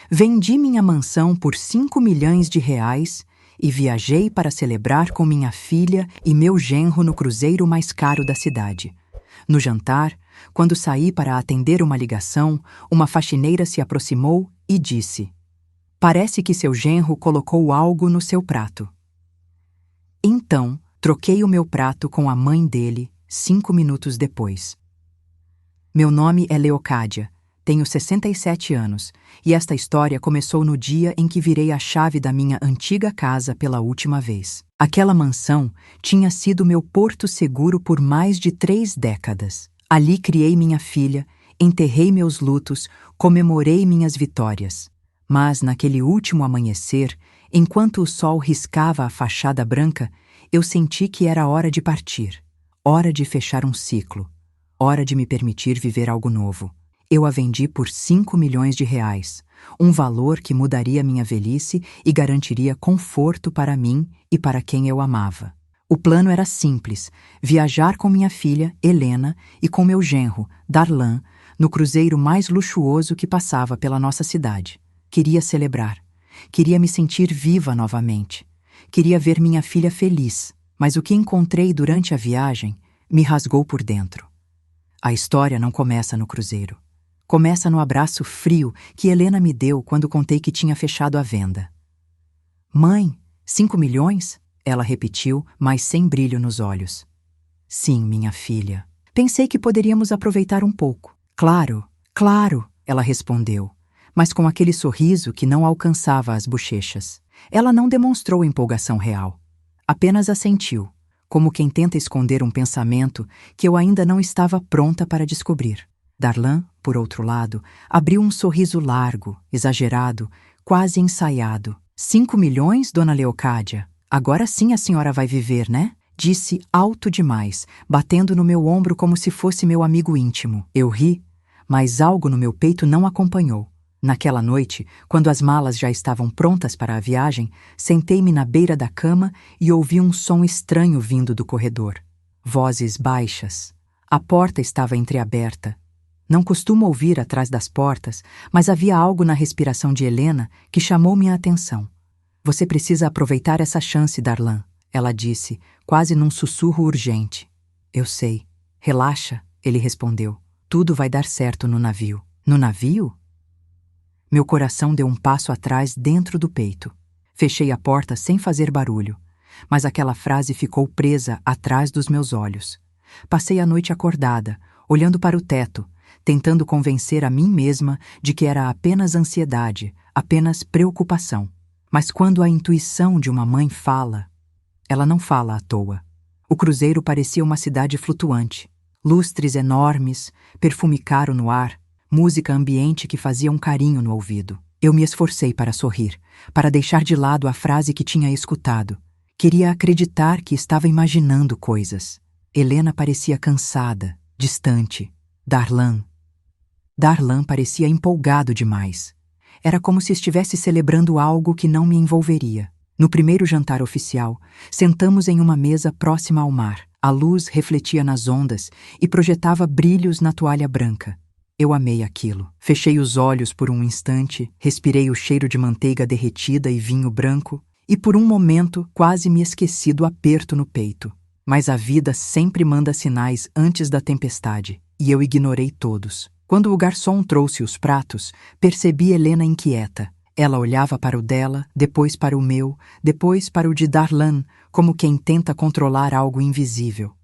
Vendi minha mansão por 5 milhões de reais e viajei para celebrar com minha filha e meu genro no cruzeiro mais caro da cidade. No jantar, quando saí para atender uma ligação, uma faxineira se aproximou e disse: "Parece que seu genro colocou algo no seu prato." Então, troquei o meu prato com a mãe dele 5 minutos depois. Meu nome é Leocádia, tenho 67 anos, e esta história começou no dia em que virei a chave da minha antiga casa pela última vez. Aquela mansão tinha sido meu porto seguro por mais de 3 décadas. Ali criei minha filha, enterrei meus lutos, comemorei minhas vitórias. Mas naquele último amanhecer, enquanto o sol riscava a fachada branca, eu senti que era hora de partir, hora de fechar um ciclo, hora de me permitir viver algo novo. Eu a vendi por 5 milhões de reais, um valor que mudaria minha velhice e garantiria conforto para mim e para quem eu amava. O plano era simples: viajar com minha filha, Helena, e com meu genro, Darlan, no cruzeiro mais luxuoso que passava pela nossa cidade. Queria celebrar. Queria me sentir viva novamente. Queria ver minha filha feliz, mas o que encontrei durante a viagem me rasgou por dentro. A história não começa no cruzeiro. Começa no abraço frio que Helena me deu quando contei que tinha fechado a venda. "Mãe, 5 milhões?" Ela repetiu, mas sem brilho nos olhos. "Sim, minha filha. Pensei que poderíamos aproveitar um pouco." "Claro, claro," ela respondeu, mas com aquele sorriso que não alcançava as bochechas. Ela não demonstrou empolgação real. Apenas assentiu, como quem tenta esconder um pensamento que eu ainda não estava pronta para descobrir. Darlan, por outro lado, abriu um sorriso largo, exagerado, quase ensaiado. 5 milhões, dona Leocádia? Agora sim a senhora vai viver, né?" Disse alto demais, batendo no meu ombro como se fosse meu amigo íntimo. Eu ri, mas algo no meu peito não acompanhou. Naquela noite, quando as malas já estavam prontas para a viagem, sentei-me na beira da cama e ouvi um som estranho vindo do corredor. Vozes baixas. A porta estava entreaberta. Não costumo ouvir atrás das portas, mas havia algo na respiração de Helena que chamou minha atenção. "Você precisa aproveitar essa chance, Darlan," ela disse, quase num sussurro urgente. "Eu sei. Relaxa," ele respondeu. "Tudo vai dar certo no navio." "No navio?" Meu coração deu um passo atrás dentro do peito. Fechei a porta sem fazer barulho, mas aquela frase ficou presa atrás dos meus olhos. Passei a noite acordada, olhando para o teto, tentando convencer a mim mesma de que era apenas ansiedade, apenas preocupação. Mas quando a intuição de uma mãe fala, ela não fala à toa. O cruzeiro parecia uma cidade flutuante. Lustres enormes, perfume caro no ar, música ambiente que fazia um carinho no ouvido. Eu me esforcei para sorrir, para deixar de lado a frase que tinha escutado. Queria acreditar que estava imaginando coisas. Helena parecia cansada, distante. Darlan parecia empolgado demais. Era como se estivesse celebrando algo que não me envolveria. No primeiro jantar oficial, sentamos em uma mesa próxima ao mar. A luz refletia nas ondas e projetava brilhos na toalha branca. Eu amei aquilo. Fechei os olhos por um instante, respirei o cheiro de manteiga derretida e vinho branco, e por um momento quase me esqueci do aperto no peito. Mas a vida sempre manda sinais antes da tempestade, e eu ignorei todos. Quando o garçom trouxe os pratos, percebi Helena inquieta. Ela olhava para o dela, depois para o meu, depois para o de Darlan, como quem tenta controlar algo invisível.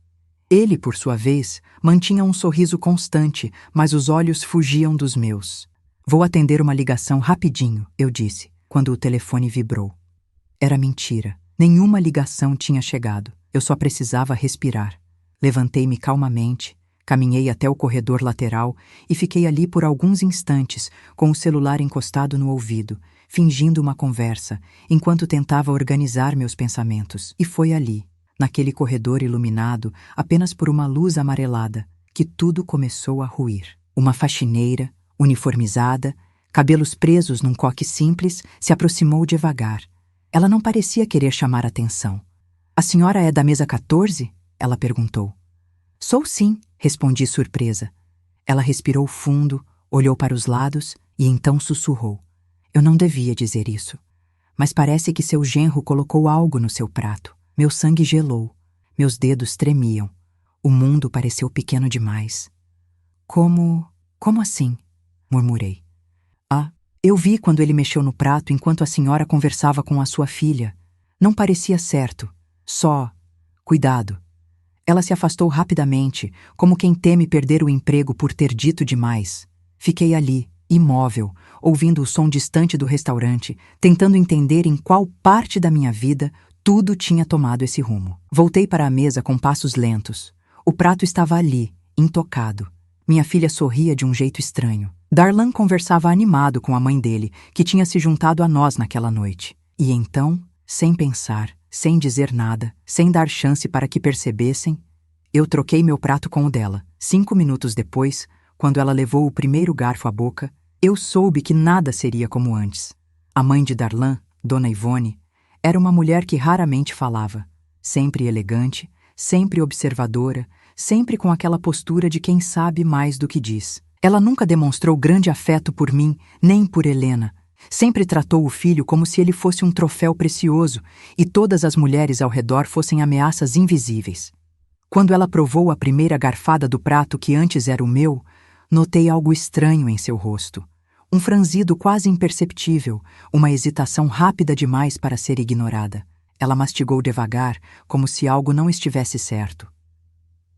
Ele, por sua vez, mantinha um sorriso constante, mas os olhos fugiam dos meus. "Vou atender uma ligação rapidinho," eu disse, quando o telefone vibrou. Era mentira. Nenhuma ligação tinha chegado. Eu só precisava respirar. Levantei-me calmamente, caminhei até o corredor lateral e fiquei ali por alguns instantes, com o celular encostado no ouvido, fingindo uma conversa, enquanto tentava organizar meus pensamentos. E foi ali, naquele corredor iluminado apenas por uma luz amarelada, que tudo começou a ruir. Uma faxineira, uniformizada, cabelos presos num coque simples, se aproximou devagar. Ela não parecia querer chamar atenção. "A senhora é da mesa 14?" ela perguntou. "Sou sim," respondi surpresa. Ela respirou fundo, olhou para os lados e então sussurrou. Eu não devia dizer isso. Mas parece que seu genro colocou algo no seu prato. Meu sangue gelou. Meus dedos tremiam. O mundo pareceu pequeno demais. Como assim? Murmurei. Ah, eu vi quando ele mexeu no prato enquanto a senhora conversava com a sua filha. Não parecia certo. Só... Cuidado. Ela se afastou rapidamente, como quem teme perder o emprego por ter dito demais. Fiquei ali, imóvel, ouvindo o som distante do restaurante, tentando entender em qual parte da minha vida tudo tinha tomado esse rumo. Voltei para a mesa com passos lentos. O prato estava ali, intocado. Minha filha sorria de um jeito estranho. Darlan conversava animado com a mãe dele, que tinha se juntado a nós naquela noite. E então, sem pensar, sem dizer nada, sem dar chance para que percebessem, eu troquei meu prato com o dela. 5 minutos depois, quando ela levou o primeiro garfo à boca, eu soube que nada seria como antes. A mãe de Darlan, Dona Ivone, era uma mulher que raramente falava, sempre elegante, sempre observadora, sempre com aquela postura de quem sabe mais do que diz. Ela nunca demonstrou grande afeto por mim, nem por Helena. Sempre tratou o filho como se ele fosse um troféu precioso e todas as mulheres ao redor fossem ameaças invisíveis. Quando ela provou a primeira garfada do prato que antes era o meu, notei algo estranho em seu rosto. Um franzido quase imperceptível, uma hesitação rápida demais para ser ignorada. Ela mastigou devagar, como se algo não estivesse certo.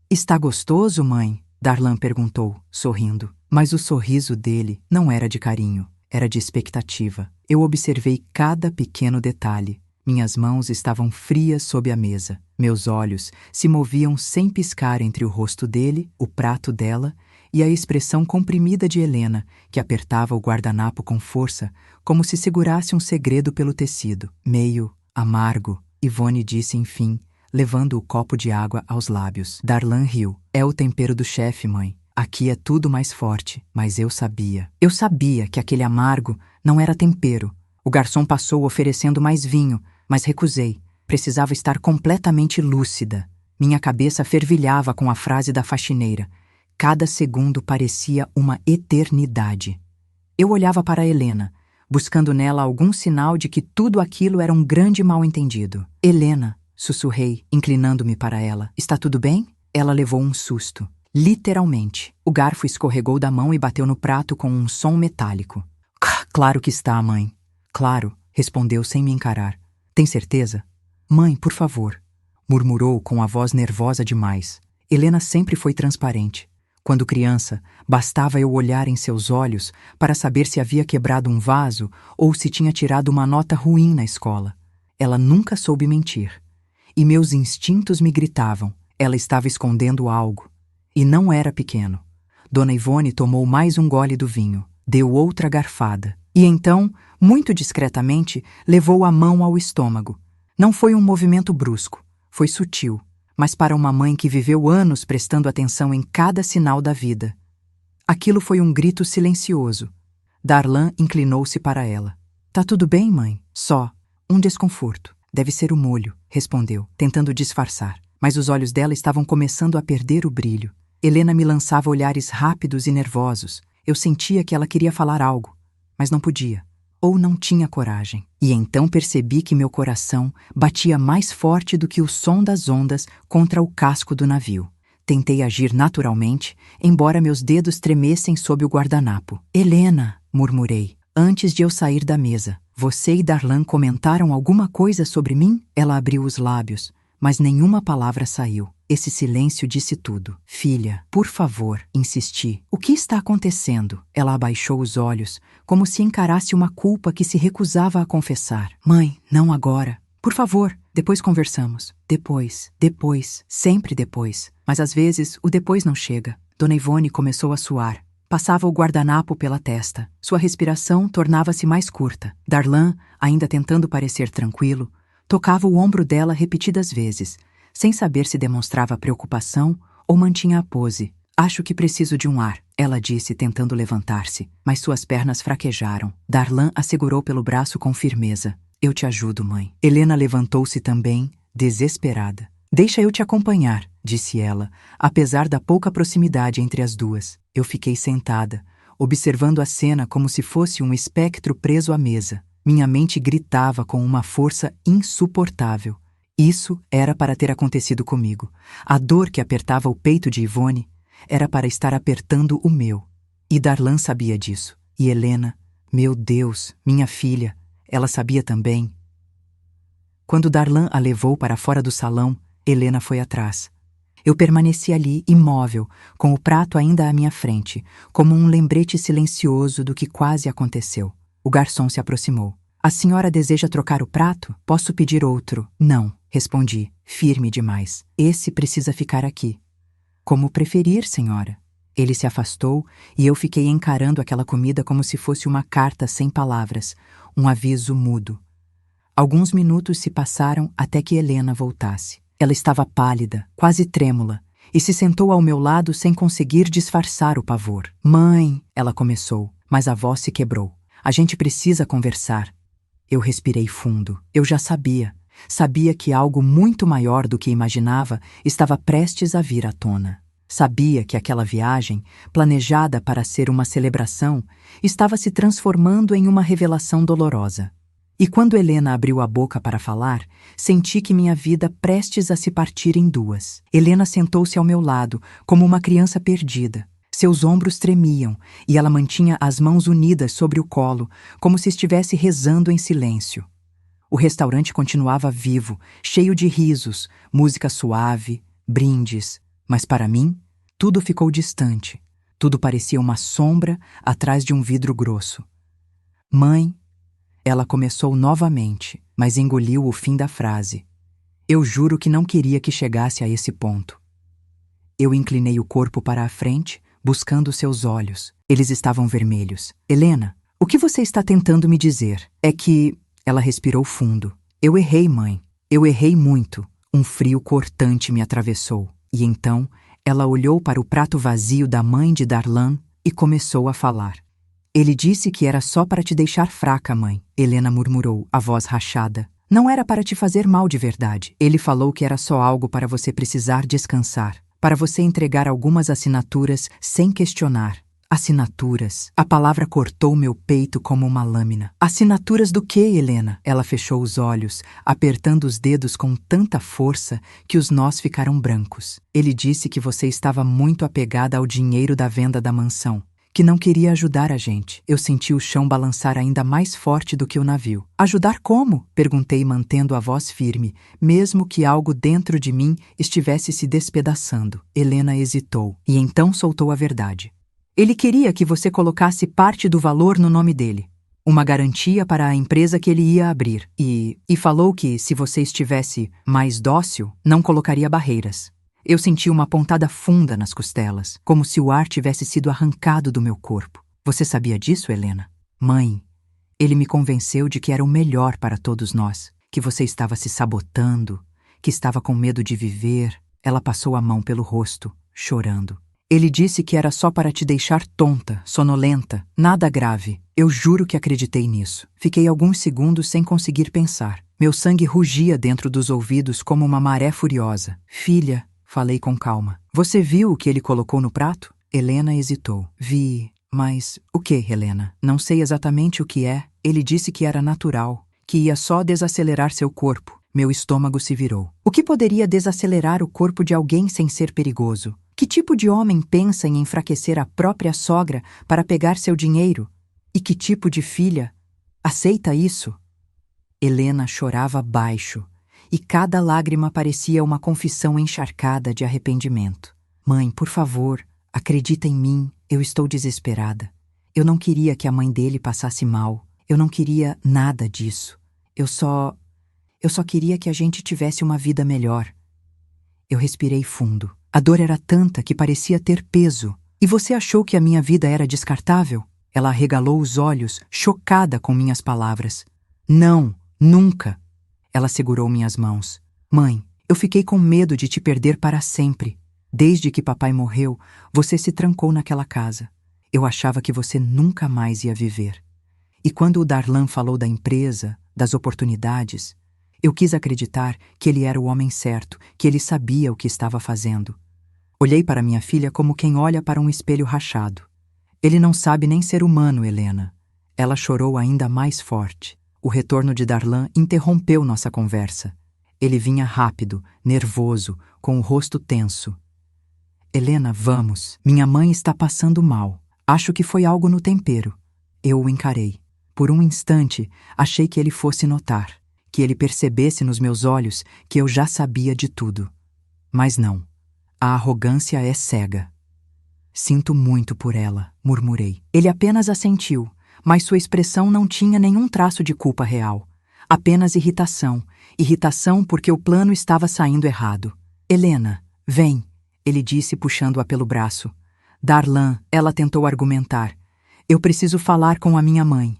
"Está gostoso, mãe?" Darlan perguntou, sorrindo. Mas o sorriso dele não era de carinho, era de expectativa. Eu observei cada pequeno detalhe. Minhas mãos estavam frias sob a mesa. Meus olhos se moviam sem piscar entre o rosto dele, o prato dela e a expressão comprimida de Helena, que apertava o guardanapo com força, como se segurasse um segredo pelo tecido. "Meio amargo", Ivone disse enfim, levando o copo de água aos lábios. Darlan riu. "É o tempero do chefe, mãe. Aqui é tudo mais forte, mas eu sabia. Eu sabia que aquele amargo não era tempero. O garçom passou oferecendo mais vinho, mas recusei. Precisava estar completamente lúcida. Minha cabeça fervilhava com a frase da faxineira. Cada segundo parecia uma eternidade. Eu olhava para Helena, buscando nela algum sinal de que tudo aquilo era um grande mal-entendido. "Helena", sussurrei, inclinando-me para ela. "Está tudo bem?" Ela levou um susto. Literalmente. O garfo escorregou da mão e bateu no prato com um som metálico. "Claro que está, mãe." "Claro", respondeu sem me encarar. "Tem certeza?" "Mãe, por favor", murmurou com a voz nervosa demais. Helena sempre foi transparente. Quando criança, bastava eu olhar em seus olhos para saber se havia quebrado um vaso ou se tinha tirado uma nota ruim na escola. Ela nunca soube mentir. E meus instintos me gritavam. Ela estava escondendo algo. E não era pequeno. Dona Ivone tomou mais um gole do vinho. Deu outra garfada. E então, muito discretamente, levou a mão ao estômago. Não foi um movimento brusco. Foi sutil. Mas para uma mãe que viveu anos prestando atenção em cada sinal da vida. Aquilo foi um grito silencioso. Darlan inclinou-se para ela. "Tá tudo bem, mãe?" "Só um desconforto. Deve ser o molho", respondeu, tentando disfarçar. Mas os olhos dela estavam começando a perder o brilho. Helena me lançava olhares rápidos e nervosos. Eu sentia que ela queria falar algo, mas não podia. Ou não tinha coragem. E então percebi que meu coração batia mais forte do que o som das ondas contra o casco do navio. Tentei agir naturalmente, embora meus dedos tremessem sob o guardanapo. "Helena", murmurei, antes de eu sair da mesa. "Você e Darlan comentaram alguma coisa sobre mim?" Ela abriu os lábios, mas nenhuma palavra saiu. Esse silêncio disse tudo. "Filha, por favor", insisti. "O que está acontecendo?" Ela abaixou os olhos, como se encarasse uma culpa que se recusava a confessar. "Mãe, não agora. Por favor, depois conversamos. Depois, sempre depois." Mas às vezes o depois não chega. Dona Ivone começou a suar. Passava o guardanapo pela testa. Sua respiração tornava-se mais curta. Darlan, ainda tentando parecer tranquilo, tocava o ombro dela repetidas vezes, sem saber se demonstrava preocupação ou mantinha a pose. "Acho que preciso de um ar", ela disse, tentando levantar-se, mas suas pernas fraquejaram. Darlan a segurou pelo braço com firmeza. "Eu te ajudo, mãe." Helena levantou-se também, desesperada. "Deixa eu te acompanhar", disse ela, apesar da pouca proximidade entre as duas. Eu fiquei sentada, observando a cena como se fosse um espectro preso à mesa. Minha mente gritava com uma força insuportável. Isso era para ter acontecido comigo. A dor que apertava o peito de Ivone era para estar apertando o meu. E Darlan sabia disso. E Helena, meu Deus, minha filha, ela sabia também. Quando Darlan a levou para fora do salão, Helena foi atrás. Eu permaneci ali, imóvel, com o prato ainda à minha frente, como um lembrete silencioso do que quase aconteceu. O garçom se aproximou. A senhora deseja trocar o prato? Posso pedir outro? Não, respondi, firme demais. Esse precisa ficar aqui. Como preferir, senhora. Ele se afastou e eu fiquei encarando aquela comida como se fosse uma carta sem palavras, um aviso mudo. Alguns minutos se passaram até que Helena voltasse. Ela estava pálida, quase trêmula, e se sentou ao meu lado sem conseguir disfarçar o pavor. Mãe, ela começou, mas a voz se quebrou. A gente precisa conversar. Eu respirei fundo. Eu já sabia. Sabia que algo muito maior do que imaginava estava prestes a vir à tona. Sabia que aquela viagem, planejada para ser uma celebração, estava se transformando em uma revelação dolorosa. E quando Helena abriu a boca para falar, senti que minha vida prestes a se partir em duas. Helena sentou-se ao meu lado, como uma criança perdida. Seus ombros tremiam e ela mantinha as mãos unidas sobre o colo, como se estivesse rezando em silêncio. O restaurante continuava vivo, cheio de risos, música suave, brindes. Mas para mim, tudo ficou distante. Tudo parecia uma sombra atrás de um vidro grosso. Mãe, ela começou novamente, mas engoliu o fim da frase. Eu juro que não queria que chegasse a esse ponto. Eu inclinei o corpo para a frente, buscando seus olhos. Eles estavam vermelhos. Helena, o que você está tentando me dizer? É que... Ela respirou fundo. Eu errei, mãe. Eu errei muito. Um frio cortante me atravessou. E então, ela olhou para o prato vazio da mãe de Darlan e começou a falar. Ele disse que era só para te deixar fraca, mãe. Helena murmurou, a voz rachada. Não era para te fazer mal de verdade. Ele falou que era só algo para você precisar descansar, para você entregar algumas assinaturas sem questionar. Assinaturas. A palavra cortou meu peito como uma lâmina. Assinaturas do quê, Helena? Ela fechou os olhos, apertando os dedos com tanta força que os nós ficaram brancos. Ele disse que você estava muito apegada ao dinheiro da venda da mansão, que não queria ajudar a gente. Eu senti o chão balançar ainda mais forte do que o navio. Ajudar como? Perguntei, mantendo a voz firme, mesmo que algo dentro de mim estivesse se despedaçando. Helena hesitou, e então soltou a verdade. Ele queria que você colocasse parte do valor no nome dele. Uma garantia para a empresa que ele ia abrir. E falou que, se você estivesse mais dócil, não colocaria barreiras. Eu senti uma pontada funda nas costelas, como se o ar tivesse sido arrancado do meu corpo. Você sabia disso, Helena? Mãe, ele me convenceu de que era o melhor para todos nós, que você estava se sabotando, que estava com medo de viver. Ela passou a mão pelo rosto, chorando. Ele disse que era só para te deixar tonta, sonolenta, nada grave. Eu juro que acreditei nisso. Fiquei alguns segundos sem conseguir pensar. Meu sangue rugia dentro dos ouvidos como uma maré furiosa. Filha, falei com calma. Você viu o que ele colocou no prato? Helena hesitou. Vi, mas o que, Helena? Não sei exatamente o que é. Ele disse que era natural, que ia só desacelerar seu corpo. Meu estômago se virou. O que poderia desacelerar o corpo de alguém sem ser perigoso? Que tipo de homem pensa em enfraquecer a própria sogra para pegar seu dinheiro? E que tipo de filha aceita isso? Helena chorava baixo, e cada lágrima parecia uma confissão encharcada de arrependimento. Mãe, por favor, acredita em mim, eu estou desesperada. Eu não queria que a mãe dele passasse mal. Eu não queria nada disso. Eu só queria que a gente tivesse uma vida melhor. Eu respirei fundo. A dor era tanta que parecia ter peso. E você achou que a minha vida era descartável? Ela arregalou os olhos, chocada com minhas palavras. Não, nunca. Ela segurou minhas mãos. Mãe, eu fiquei com medo de te perder para sempre. Desde que papai morreu, você se trancou naquela casa. Eu achava que você nunca mais ia viver. E quando o Darlan falou da empresa, das oportunidades, eu quis acreditar que ele era o homem certo, que ele sabia o que estava fazendo. Olhei para minha filha como quem olha para um espelho rachado. Ele não sabe nem ser humano, Helena. Ela chorou ainda mais forte. O retorno de Darlan interrompeu nossa conversa. Ele vinha rápido, nervoso, com o rosto tenso. Helena, vamos. Minha mãe está passando mal. Acho que foi algo no tempero. Eu o encarei. Por um instante, achei que ele fosse notar, que ele percebesse nos meus olhos que eu já sabia de tudo. Mas não. A arrogância é cega. Sinto muito por ela, murmurei. Ele apenas assentiu, mas sua expressão não tinha nenhum traço de culpa real. Apenas irritação. Irritação porque o plano estava saindo errado. Helena, vem, ele disse puxando-a pelo braço. Darlan, ela tentou argumentar. Eu preciso falar com a minha mãe.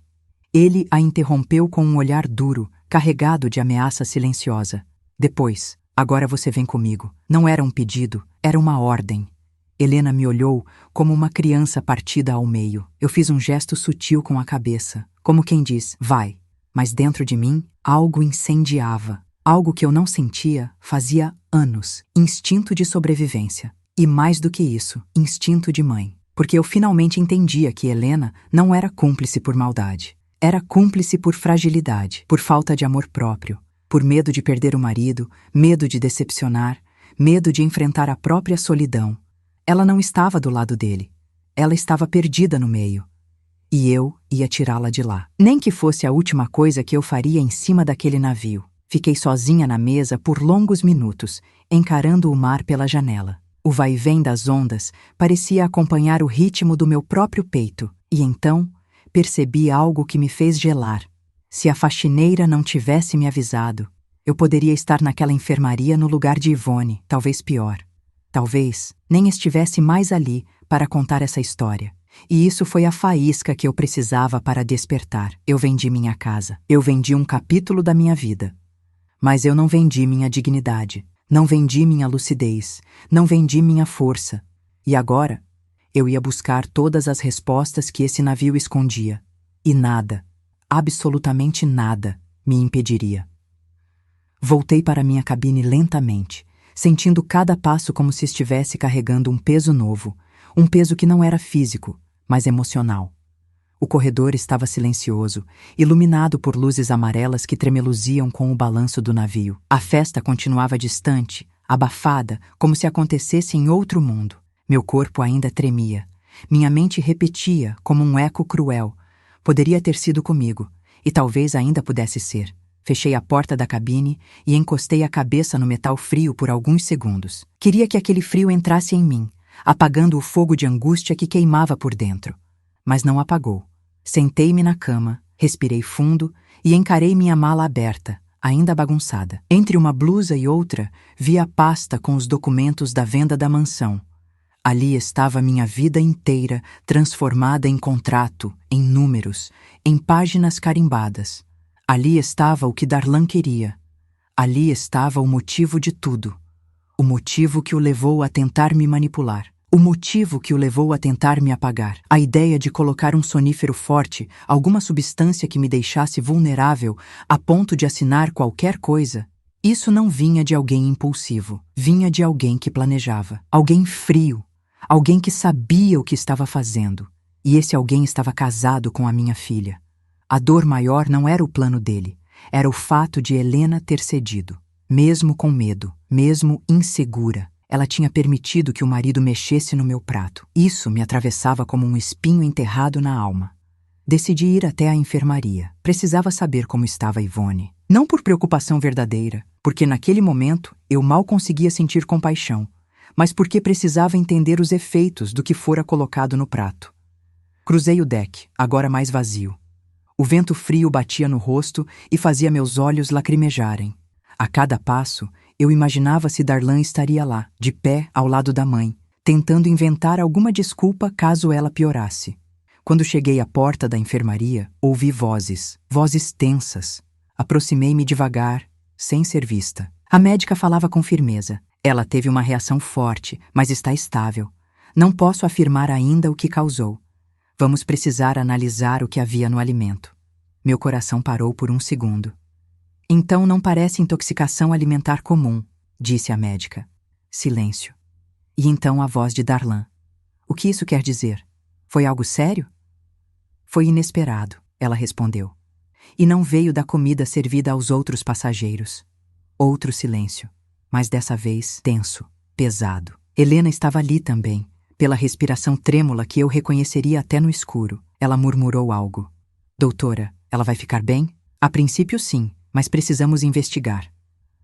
Ele a interrompeu com um olhar duro, carregado de ameaça silenciosa. Depois, agora você vem comigo. Não era um pedido, era uma ordem. Helena me olhou como uma criança partida ao meio. Eu fiz um gesto sutil com a cabeça, como quem diz, vai. Mas dentro de mim, algo incendiava. Algo que eu não sentia fazia anos. Instinto de sobrevivência. E mais do que isso, instinto de mãe. Porque eu finalmente entendia que Helena não era cúmplice por maldade. Era cúmplice por fragilidade, por falta de amor próprio, por medo de perder o marido, medo de decepcionar, medo de enfrentar a própria solidão. Ela não estava do lado dele. Ela estava perdida no meio. E eu ia tirá-la de lá. Nem que fosse a última coisa que eu faria em cima daquele navio. Fiquei sozinha na mesa por longos minutos, encarando o mar pela janela. O vai-vém das ondas parecia acompanhar o ritmo do meu próprio peito. E então, percebi algo que me fez gelar. Se a faxineira não tivesse me avisado, eu poderia estar naquela enfermaria no lugar de Ivone, talvez pior. Talvez nem estivesse mais ali para contar essa história. E isso foi a faísca que eu precisava para despertar. Eu vendi minha casa. Eu vendi um capítulo da minha vida. Mas eu não vendi minha dignidade. Não vendi minha lucidez. Não vendi minha força. E agora, eu ia buscar todas as respostas que esse navio escondia. E nada, absolutamente nada, me impediria. Voltei para minha cabine lentamente, sentindo cada passo como se estivesse carregando um peso novo, um peso que não era físico, mas emocional. O corredor estava silencioso, iluminado por luzes amarelas que tremeluziam com o balanço do navio. A festa continuava distante, abafada, como se acontecesse em outro mundo. Meu corpo ainda tremia. Minha mente repetia, como um eco cruel. Poderia ter sido comigo, e talvez ainda pudesse ser. Fechei a porta da cabine e encostei a cabeça no metal frio por alguns segundos. Queria que aquele frio entrasse em mim, apagando o fogo de angústia que queimava por dentro. Mas não apagou. Sentei-me na cama, respirei fundo e encarei minha mala aberta, ainda bagunçada. Entre uma blusa e outra, vi a pasta com os documentos da venda da mansão. Ali estava minha vida inteira transformada em contrato, em números, em páginas carimbadas. Ali estava o que Darlan queria. Ali estava o motivo de tudo. O motivo que o levou a tentar me manipular. O motivo que o levou a tentar me apagar. A ideia de colocar um sonífero forte, alguma substância que me deixasse vulnerável, a ponto de assinar qualquer coisa, isso não vinha de alguém impulsivo. Vinha de alguém que planejava. Alguém frio. Alguém que sabia o que estava fazendo. E esse alguém estava casado com a minha filha. A dor maior não era o plano dele. Era o fato de Helena ter cedido. Mesmo com medo, mesmo insegura, ela tinha permitido que o marido mexesse no meu prato. Isso me atravessava como um espinho enterrado na alma. Decidi ir até a enfermaria. Precisava saber como estava Ivone. Não por preocupação verdadeira, porque naquele momento eu mal conseguia sentir compaixão, mas porque precisava entender os efeitos do que fora colocado no prato. Cruzei o deck, agora mais vazio. O vento frio batia no rosto e fazia meus olhos lacrimejarem. A cada passo, eu imaginava se Darlan estaria lá, de pé ao lado da mãe, tentando inventar alguma desculpa caso ela piorasse. Quando cheguei à porta da enfermaria, ouvi vozes tensas. Aproximei-me devagar, sem ser vista. A médica falava com firmeza. Ela teve uma reação forte, mas está estável. Não posso afirmar ainda o que causou. Vamos precisar analisar o que havia no alimento. Meu coração parou por um segundo. Então não parece intoxicação alimentar comum, disse a médica. Silêncio. E então a voz de Darlan. O que isso quer dizer? Foi algo sério? Foi inesperado, ela respondeu. E não veio da comida servida aos outros passageiros. Outro silêncio, mas dessa vez tenso, pesado. Helena estava ali também, pela respiração trêmula que eu reconheceria até no escuro. Ela murmurou algo. Doutora, ela vai ficar bem? A princípio sim, mas precisamos investigar.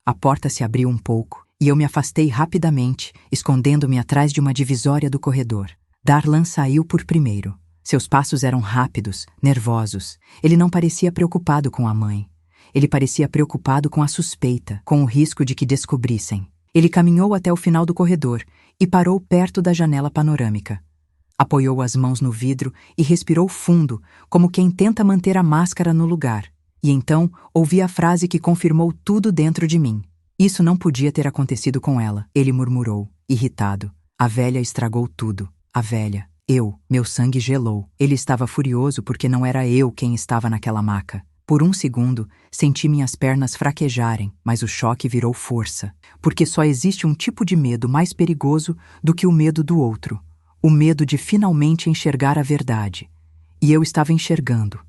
A porta se abriu um pouco e eu me afastei rapidamente, escondendo-me atrás de uma divisória do corredor. Darlan saiu por primeiro. Seus passos eram rápidos, nervosos. Ele não parecia preocupado com a mãe. Ele parecia preocupado com a suspeita, com o risco de que descobrissem. Ele caminhou até o final do corredor e parou perto da janela panorâmica. Apoiou as mãos no vidro e respirou fundo, como quem tenta manter a máscara no lugar. E então ouvi a frase que confirmou tudo dentro de mim. Isso não podia ter acontecido com ela, ele murmurou, irritado. A velha estragou tudo. A velha. Meu sangue gelou. Ele estava furioso porque não era eu quem estava naquela maca. Por um segundo, senti minhas pernas fraquejarem, mas o choque virou força. Porque só existe um tipo de medo mais perigoso do que o medo do outro. O medo de finalmente enxergar a verdade. E eu estava enxergando.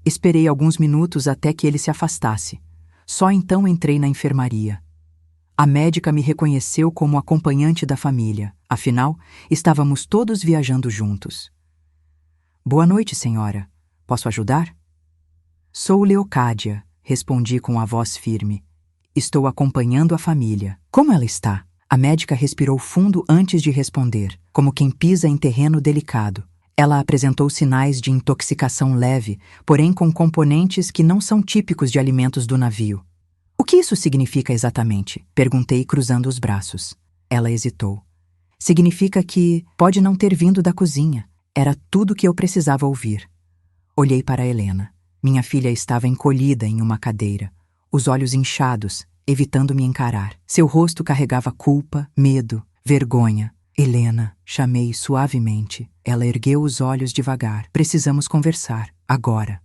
Esperei alguns minutos até que ele se afastasse. Só então entrei na enfermaria. A médica me reconheceu como acompanhante da família. Afinal, estávamos todos viajando juntos. Boa noite, senhora. Posso ajudar? Sou Leocádia, respondi com a voz firme. Estou acompanhando a família. Como ela está? A médica respirou fundo antes de responder, como quem pisa em terreno delicado. Ela apresentou sinais de intoxicação leve, porém com componentes que não são típicos de alimentos do navio. O que isso significa exatamente? Perguntei cruzando os braços. Ela hesitou. Significa que pode não ter vindo da cozinha. Era tudo que eu precisava ouvir. Olhei para Helena. Minha filha estava encolhida em uma cadeira, os olhos inchados, evitando me encarar. Seu rosto carregava culpa, medo, vergonha. Helena, chamei suavemente. Ela ergueu os olhos devagar. Precisamos conversar, agora.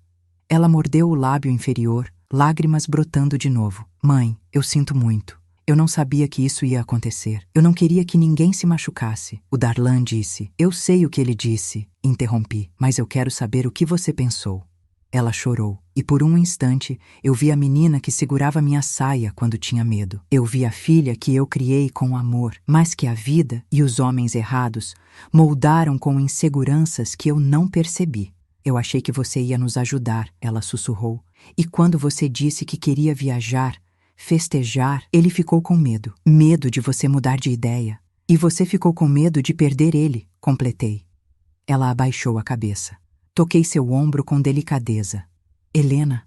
Ela mordeu o lábio inferior, lágrimas brotando de novo. Mãe, eu sinto muito. Eu não sabia que isso ia acontecer. Eu não queria que ninguém se machucasse. O Darlan disse. Eu sei o que ele disse. Interrompi. Mas eu quero saber o que você pensou. Ela chorou, e por um instante eu vi a menina que segurava minha saia quando tinha medo. Eu vi a filha que eu criei com amor, mas que a vida e os homens errados moldaram com inseguranças que eu não percebi. Eu achei que você ia nos ajudar, ela sussurrou. E quando você disse que queria viajar, festejar, ele ficou com medo. Medo de você mudar de ideia. E você ficou com medo de perder ele, completei. Ela abaixou a cabeça. Toquei seu ombro com delicadeza. Helena,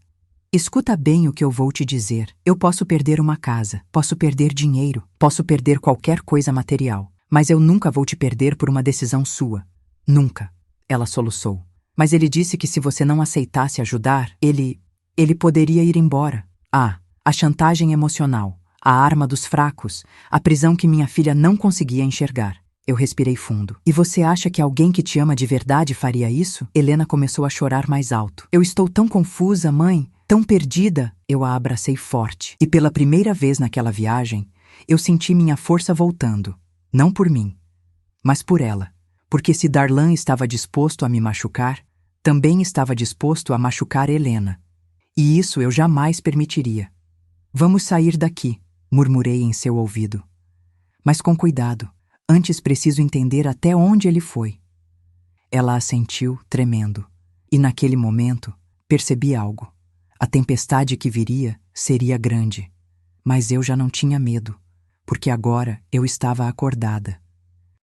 escuta bem o que eu vou te dizer. Eu posso perder uma casa, posso perder dinheiro, posso perder qualquer coisa material, mas eu nunca vou te perder por uma decisão sua. Nunca. Ela soluçou. Mas ele disse que se você não aceitasse ajudar, ele poderia ir embora. A chantagem emocional, a arma dos fracos, a prisão que minha filha não conseguia enxergar. Eu respirei fundo. E você acha que alguém que te ama de verdade faria isso? Helena começou a chorar mais alto. Eu estou tão confusa, mãe, tão perdida. Eu a abracei forte. E pela primeira vez naquela viagem, eu senti minha força voltando. Não por mim, mas por ela. Porque se Darlan estava disposto a me machucar, também estava disposto a machucar Helena. E isso eu jamais permitiria. Vamos sair daqui, murmurei em seu ouvido. Mas com cuidado. Antes preciso entender até onde ele foi. Ela assentiu, tremendo. E naquele momento, percebi algo. A tempestade que viria seria grande. Mas eu já não tinha medo, porque agora eu estava acordada.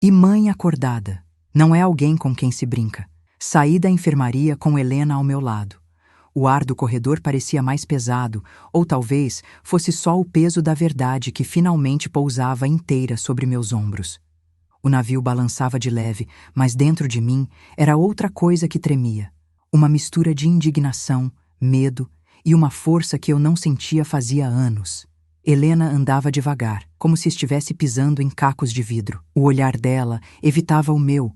E mãe acordada. Não é alguém com quem se brinca. Saí da enfermaria com Helena ao meu lado. O ar do corredor parecia mais pesado, ou talvez fosse só o peso da verdade que finalmente pousava inteira sobre meus ombros. O navio balançava de leve, mas dentro de mim era outra coisa que tremia. Uma mistura de indignação, medo e uma força que eu não sentia fazia anos. Helena andava devagar, como se estivesse pisando em cacos de vidro. O olhar dela evitava o meu,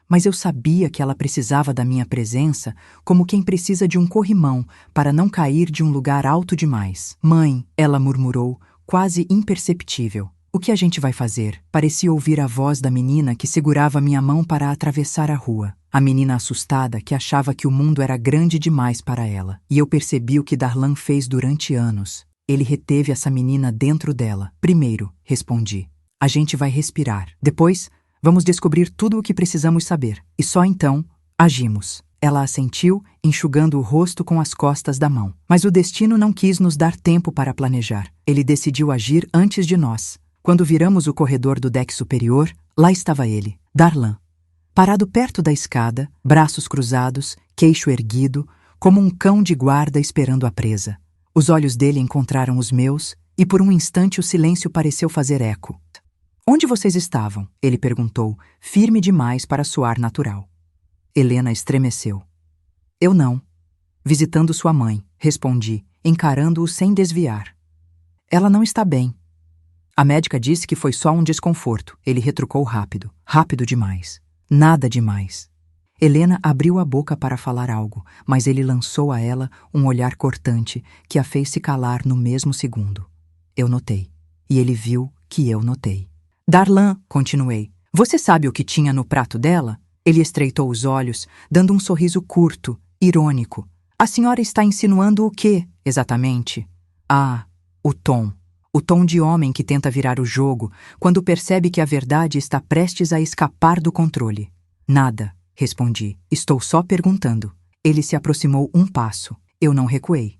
mas eu sabia que ela precisava da minha presença como quem precisa de um corrimão para não cair de um lugar alto demais. Mãe, ela murmurou, quase imperceptível. O que a gente vai fazer? Parecia ouvir a voz da menina que segurava minha mão para atravessar a rua. A menina assustada que achava que o mundo era grande demais para ela. E eu percebi o que Darlan fez durante anos. Ele reteve essa menina dentro dela. Primeiro, respondi, a gente vai respirar. Depois, vamos descobrir tudo o que precisamos saber. E só então, agimos. Ela assentiu, enxugando o rosto com as costas da mão. Mas o destino não quis nos dar tempo para planejar. Ele decidiu agir antes de nós. Quando viramos o corredor do deck superior, lá estava ele, Darlan. Parado perto da escada, braços cruzados, queixo erguido, como um cão de guarda esperando a presa. Os olhos dele encontraram os meus, e por um instante o silêncio pareceu fazer eco. Onde vocês estavam? Ele perguntou, firme demais para soar natural. Helena estremeceu. Eu não. Visitando sua mãe, respondi, encarando-o sem desviar. Ela não está bem. A médica disse que foi só um desconforto. Ele retrucou rápido. Rápido demais. Nada demais. Helena abriu a boca para falar algo, mas ele lançou a ela um olhar cortante que a fez se calar no mesmo segundo. Eu notei. E ele viu que eu notei. Darlan, continuei. Você sabe o que tinha no prato dela? Ele estreitou os olhos, dando um sorriso curto, irônico. A senhora está insinuando o quê, exatamente? Ah, o tom. O tom de homem que tenta virar o jogo quando percebe que a verdade está prestes a escapar do controle. Nada, respondi. Estou só perguntando. Ele se aproximou um passo. Eu não recuei.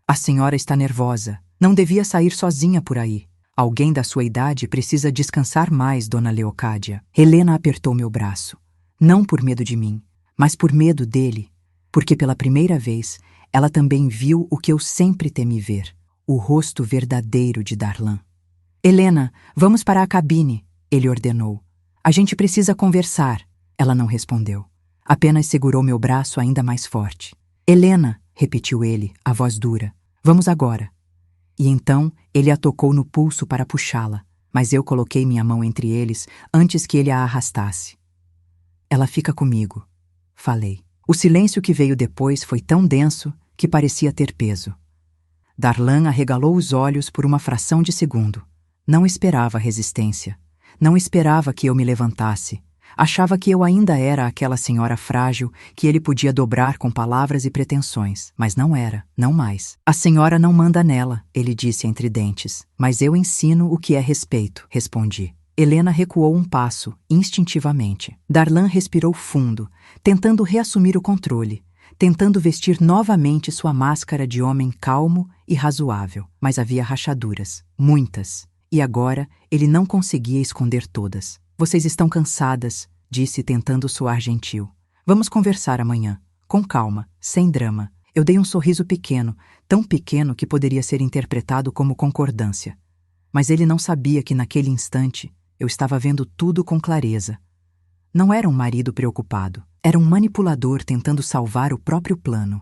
A senhora está nervosa. Não devia sair sozinha por aí. Alguém da sua idade precisa descansar mais, dona Leocádia. Helena apertou meu braço. Não por medo de mim, mas por medo dele. Porque pela primeira vez, ela também viu o que eu sempre temi ver. O rosto verdadeiro de Darlan. Helena, vamos para a cabine, ele ordenou. A gente precisa conversar. Ela não respondeu. Apenas segurou meu braço ainda mais forte. Helena, repetiu ele, a voz dura. Vamos agora. E então ele a tocou no pulso para puxá-la, mas eu coloquei minha mão entre eles antes que ele a arrastasse. Ela fica comigo, falei. O silêncio que veio depois foi tão denso que parecia ter peso. Darlan arregalou os olhos por uma fração de segundo. Não esperava resistência. Não esperava que eu me levantasse. Achava que eu ainda era aquela senhora frágil que ele podia dobrar com palavras e pretensões. Mas não era, não mais. A senhora não manda nela, ele disse entre dentes. Mas eu ensino o que é respeito, respondi. Helena recuou um passo, instintivamente. Darlan respirou fundo, tentando reassumir o controle, tentando vestir novamente sua máscara de homem calmo e razoável. Mas havia rachaduras, muitas, e agora ele não conseguia esconder todas. Vocês estão cansadas, disse tentando soar gentil. Vamos conversar amanhã, com calma, sem drama. Eu dei um sorriso pequeno, tão pequeno que poderia ser interpretado como concordância. Mas ele não sabia que naquele instante eu estava vendo tudo com clareza. Não era um marido preocupado, era um manipulador tentando salvar o próprio plano.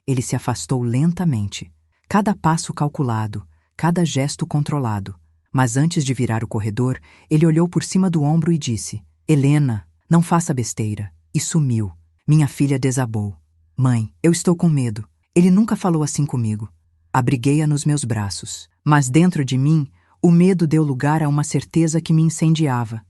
Ele se afastou lentamente, cada passo calculado, cada gesto controlado. Mas antes de virar o corredor, ele olhou por cima do ombro e disse: Helena, não faça besteira. E sumiu. Minha filha desabou. Mãe, eu estou com medo. Ele nunca falou assim comigo. Abriguei-a nos meus braços. Mas dentro de mim, o medo deu lugar a uma certeza que me incendiava.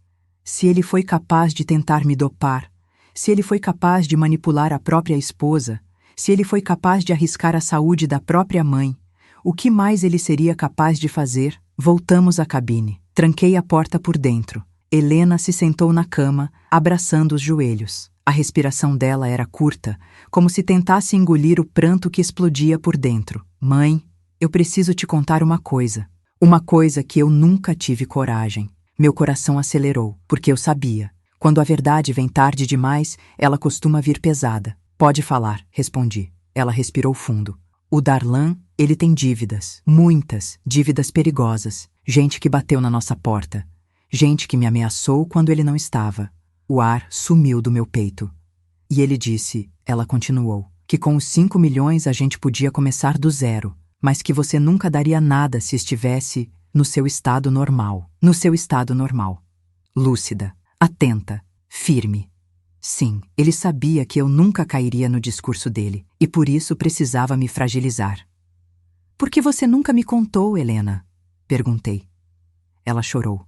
Se ele foi capaz de tentar me dopar, se ele foi capaz de manipular a própria esposa, se ele foi capaz de arriscar a saúde da própria mãe, o que mais ele seria capaz de fazer? Voltamos à cabine. Tranquei a porta por dentro. Helena se sentou na cama, abraçando os joelhos. A respiração dela era curta, como se tentasse engolir o pranto que explodia por dentro. Mãe, eu preciso te contar uma coisa. Uma coisa que eu nunca tive coragem. Meu coração acelerou, porque eu sabia. Quando a verdade vem tarde demais, ela costuma vir pesada. Pode falar, respondi. Ela respirou fundo. O Darlan, ele tem dívidas. Muitas dívidas perigosas. Gente que bateu na nossa porta. Gente que me ameaçou quando ele não estava. O ar sumiu do meu peito. E ele disse, ela continuou, que com os 5 milhões a gente podia começar do zero, mas que você nunca daria nada se estivesse no seu estado normal. No seu estado normal. Lúcida, atenta, firme. Sim, ele sabia que eu nunca cairia no discurso dele, e por isso precisava me fragilizar. Por que você nunca me contou, Helena? Perguntei. Ela chorou.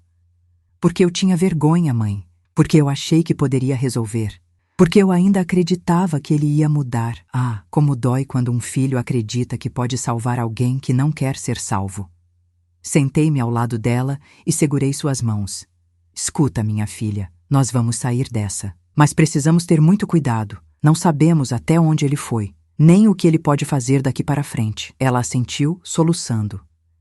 Porque eu tinha vergonha, mãe. Porque eu achei que poderia resolver. Porque eu ainda acreditava que ele ia mudar. Ah, como dói quando um filho acredita que pode salvar alguém que não quer ser salvo. Sentei-me ao lado dela e segurei suas mãos. Escuta, minha filha, nós vamos sair dessa. Mas precisamos ter muito cuidado. Não sabemos até onde ele foi, nem o que ele pode fazer daqui para frente. Ela assentiu, soluçando.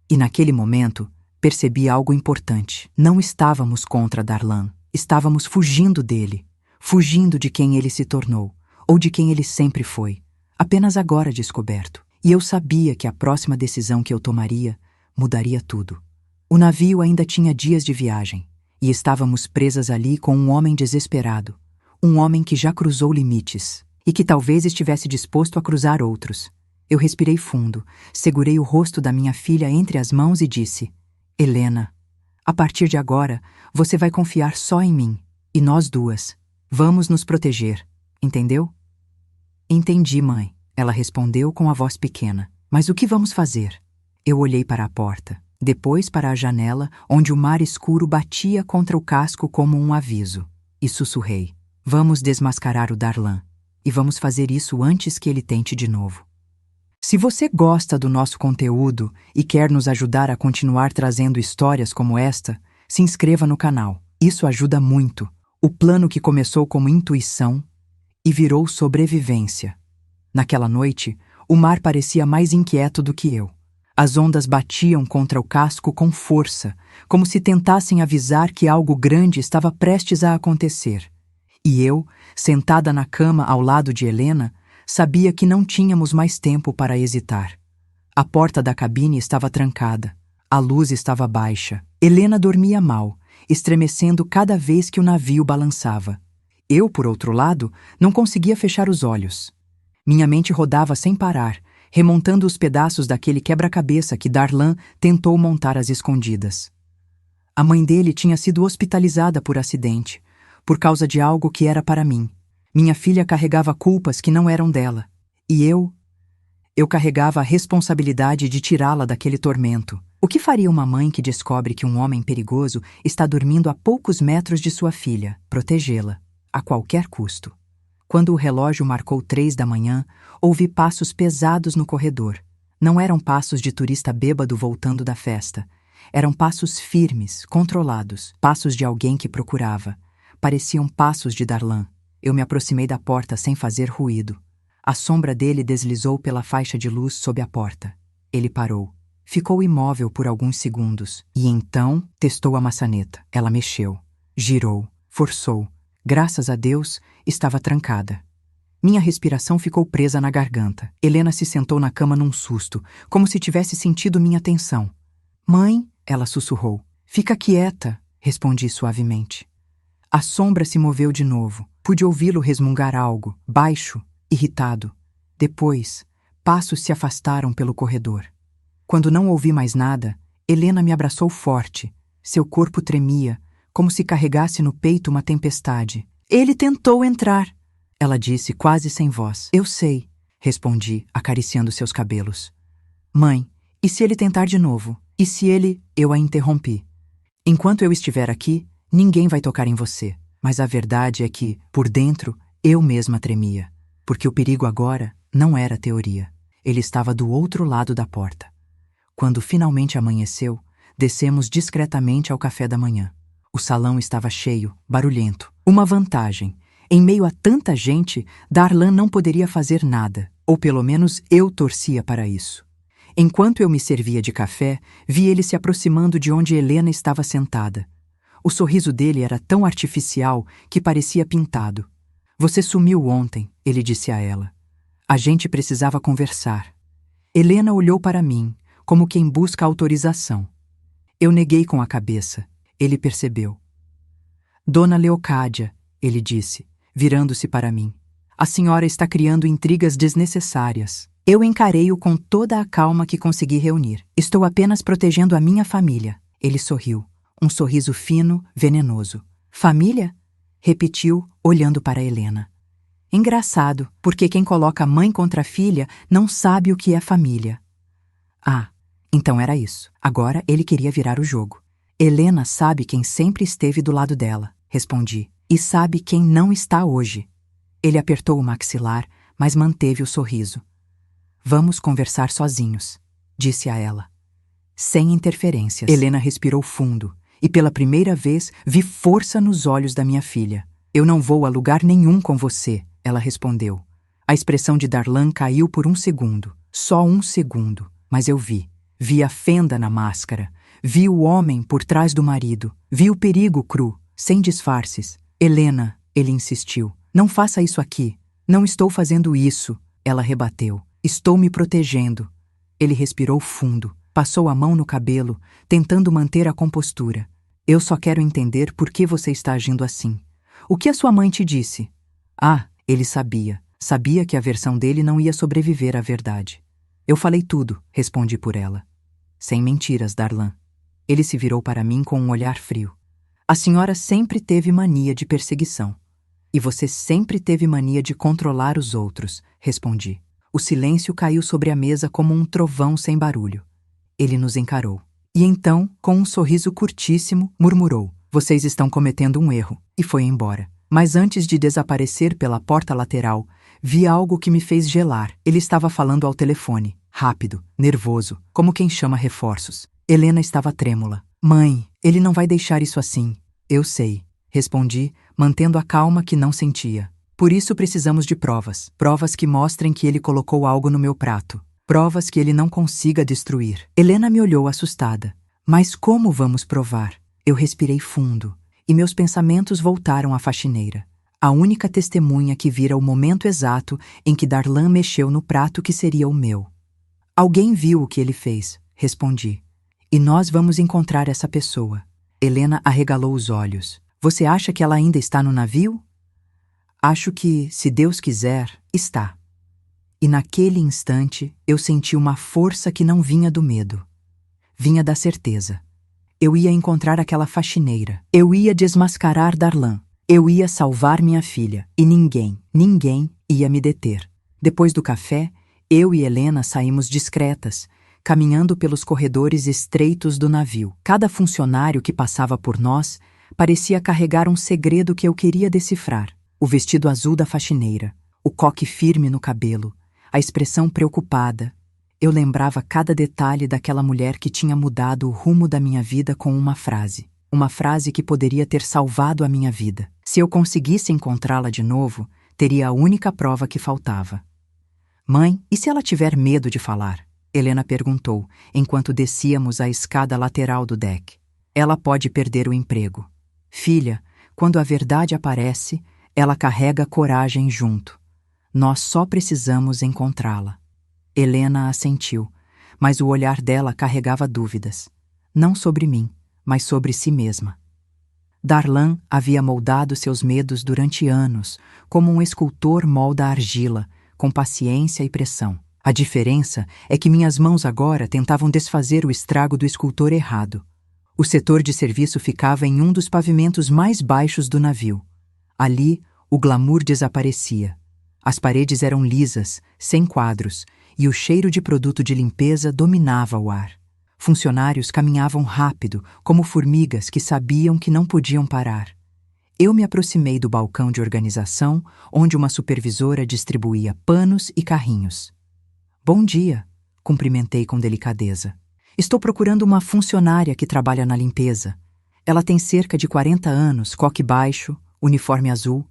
E naquele momento, percebi algo importante. Não estávamos contra Darlan. Estávamos fugindo dele. Fugindo de quem ele se tornou, ou de quem ele sempre foi, apenas agora descoberto. E eu sabia que a próxima decisão que eu tomaria mudaria tudo. O navio ainda tinha dias de viagem, e estávamos presas ali com um homem desesperado, um homem que já cruzou limites, e que talvez estivesse disposto a cruzar outros. Eu respirei fundo, segurei o rosto da minha filha entre as mãos e disse: Helena, a partir de agora, você vai confiar só em mim, e nós duas. Vamos nos proteger, entendeu? Entendi, mãe, ela respondeu com a voz pequena. Mas o que vamos fazer? Eu olhei para a porta, depois para a janela, onde o mar escuro batia contra o casco como um aviso, e sussurrei: Vamos desmascarar o Darlan, e vamos fazer isso antes que ele tente de novo. Se você gosta do nosso conteúdo e quer nos ajudar a continuar trazendo histórias como esta, se inscreva no canal. Isso ajuda muito. O plano que começou como intuição e virou sobrevivência. Naquela noite, o mar parecia mais inquieto do que eu. As ondas batiam contra o casco com força, como se tentassem avisar que algo grande estava prestes a acontecer. E eu, sentada na cama ao lado de Helena, sabia que não tínhamos mais tempo para hesitar. A porta da cabine estava trancada. A luz estava baixa. Helena dormia mal, estremecendo cada vez que o navio balançava. Eu, por outro lado, não conseguia fechar os olhos. Minha mente rodava sem parar, remontando os pedaços daquele quebra-cabeça que Darlan tentou montar às escondidas. A mãe dele tinha sido hospitalizada por acidente, por causa de algo que era para mim. Minha filha carregava culpas que não eram dela. E eu carregava a responsabilidade de tirá-la daquele tormento. O que faria uma mãe que descobre que um homem perigoso está dormindo a poucos metros de sua filha? Protegê-la, a qualquer custo. Quando o relógio marcou 3 da manhã, ouvi passos pesados no corredor. Não eram passos de turista bêbado voltando da festa. Eram passos firmes, controlados, passos de alguém que procurava. Pareciam passos de Darlan. Eu me aproximei da porta sem fazer ruído. A sombra dele deslizou pela faixa de luz sob a porta. Ele parou. Ficou imóvel por alguns segundos, e então testou a maçaneta. Ela mexeu, girou, forçou. Graças a Deus, estava trancada. Minha respiração ficou presa na garganta. Helena se sentou na cama num susto, como se tivesse sentido minha tensão. Mãe, ela sussurrou. Fica quieta, respondi suavemente. A sombra se moveu de novo. Pude ouvi-lo resmungar algo, baixo, irritado. Depois, passos se afastaram pelo corredor. Quando não ouvi mais nada, Helena me abraçou forte. Seu corpo tremia, como se carregasse no peito uma tempestade. Ele tentou entrar, ela disse quase sem voz. Eu sei, respondi, acariciando seus cabelos. Mãe, e se ele tentar de novo? E se ele... Eu a interrompi. Enquanto eu estiver aqui, ninguém vai tocar em você. Mas a verdade é que, por dentro, eu mesma tremia. Porque o perigo agora não era teoria. Ele estava do outro lado da porta. Quando finalmente amanheceu, descemos discretamente ao café da manhã. O salão estava cheio, barulhento. Uma vantagem. Em meio a tanta gente, Darlan não poderia fazer nada. Ou pelo menos eu torcia para isso. Enquanto eu me servia de café, vi ele se aproximando de onde Helena estava sentada. O sorriso dele era tão artificial que parecia pintado. Você sumiu ontem, ele disse a ela. A gente precisava conversar. Helena olhou para mim, como quem busca autorização. Eu neguei com a cabeça. Ele percebeu. Dona Leocádia, ele disse, virando-se para mim. A senhora está criando intrigas desnecessárias. Eu encarei-o com toda a calma que consegui reunir. Estou apenas protegendo a minha família. Ele sorriu. Um sorriso fino, venenoso. Família? Repetiu, olhando para Helena. Engraçado, porque quem coloca a mãe contra a filha não sabe o que é família. Ah, então era isso. Agora ele queria virar o jogo. Helena sabe quem sempre esteve do lado dela, respondi, e sabe quem não está hoje. Ele apertou o maxilar, mas manteve o sorriso. Vamos conversar sozinhos, disse a ela. Sem interferências. Helena respirou fundo, e pela primeira vez vi força nos olhos da minha filha. Eu não vou a lugar nenhum com você, ela respondeu. A expressão de Darlan caiu por um segundo, só um segundo, mas eu vi. Vi a fenda na máscara, vi o homem por trás do marido, vi o perigo cru, sem disfarces. Helena, ele insistiu, não faça isso aqui. Não estou fazendo isso, ela rebateu. Estou me protegendo. Ele respirou fundo, passou a mão no cabelo, tentando manter a compostura. Eu só quero entender por que você está agindo assim. O que a sua mãe te disse? Ah, ele sabia. Sabia que a versão dele não ia sobreviver à verdade. Eu falei tudo, respondi por ela. Sem mentiras, Darlan. Ele se virou para mim com um olhar frio. A senhora sempre teve mania de perseguição. E você sempre teve mania de controlar os outros, respondi. O silêncio caiu sobre a mesa como um trovão sem barulho. Ele nos encarou. E então, com um sorriso curtíssimo, murmurou: vocês estão cometendo um erro, e foi embora. Mas antes de desaparecer pela porta lateral, vi algo que me fez gelar. Ele estava falando ao telefone, rápido, nervoso, como quem chama reforços. Helena estava trêmula. Mãe, ele não vai deixar isso assim. Eu sei, respondi, mantendo a calma que não sentia. Por isso precisamos de provas. Provas que mostrem que ele colocou algo no meu prato. Provas que ele não consiga destruir. Helena me olhou assustada. Mas como vamos provar? Eu respirei fundo, e meus pensamentos voltaram à faxineira. A única testemunha que vira o momento exato em que Darlan mexeu no prato que seria o meu. Alguém viu o que ele fez, respondi. E nós vamos encontrar essa pessoa. Helena arregalou os olhos. Você acha que ela ainda está no navio? Acho que, se Deus quiser, está. E naquele instante eu senti uma força que não vinha do medo. Vinha da certeza. Eu ia encontrar aquela faxineira. Eu ia desmascarar Darlan. Eu ia salvar minha filha. E ninguém ia me deter. Depois do café, eu e Helena saímos discretas, caminhando pelos corredores estreitos do navio. Cada funcionário que passava por nós parecia carregar um segredo que eu queria decifrar. O vestido azul da faxineira, o coque firme no cabelo, a expressão preocupada. Eu lembrava cada detalhe daquela mulher que tinha mudado o rumo da minha vida com uma frase. Uma frase que poderia ter salvado a minha vida. Se eu conseguisse encontrá-la de novo, teria a única prova que faltava. Mãe, e se ela tiver medo de falar? Helena perguntou, enquanto descíamos a escada lateral do deck. Ela pode perder o emprego. Filha, quando a verdade aparece, ela carrega coragem junto. Nós só precisamos encontrá-la. Helena assentiu, mas o olhar dela carregava dúvidas. Não sobre mim, mas sobre si mesma. Darlan havia moldado seus medos durante anos, como um escultor molda a argila, com paciência e pressão. A diferença é que minhas mãos agora tentavam desfazer o estrago do escultor errado. O setor de serviço ficava em um dos pavimentos mais baixos do navio. Ali, o glamour desaparecia. As paredes eram lisas, sem quadros, e o cheiro de produto de limpeza dominava o ar. Funcionários caminhavam rápido, como formigas que sabiam que não podiam parar. Eu me aproximei do balcão de organização, onde uma supervisora distribuía panos e carrinhos. Bom dia, cumprimentei com delicadeza. Estou procurando uma funcionária que trabalha na limpeza. Ela tem cerca de 40 anos, coque baixo, uniforme azul.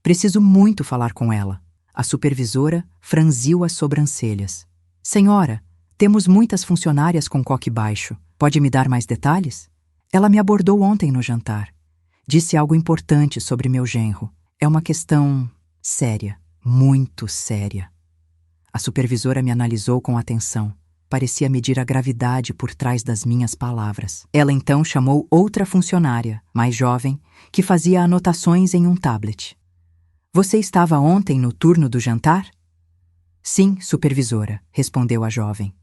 Preciso muito falar com ela. A supervisora franziu as sobrancelhas. Senhora, temos muitas funcionárias com coque baixo. Pode me dar mais detalhes? Ela me abordou ontem no jantar. Disse algo importante sobre meu genro. É uma questão séria, muito séria. A supervisora me analisou com atenção. Parecia medir a gravidade por trás das minhas palavras. Ela então chamou outra funcionária, mais jovem, que fazia anotações em um tablet. Você estava ontem no turno do jantar? Sim, supervisora, respondeu a jovem.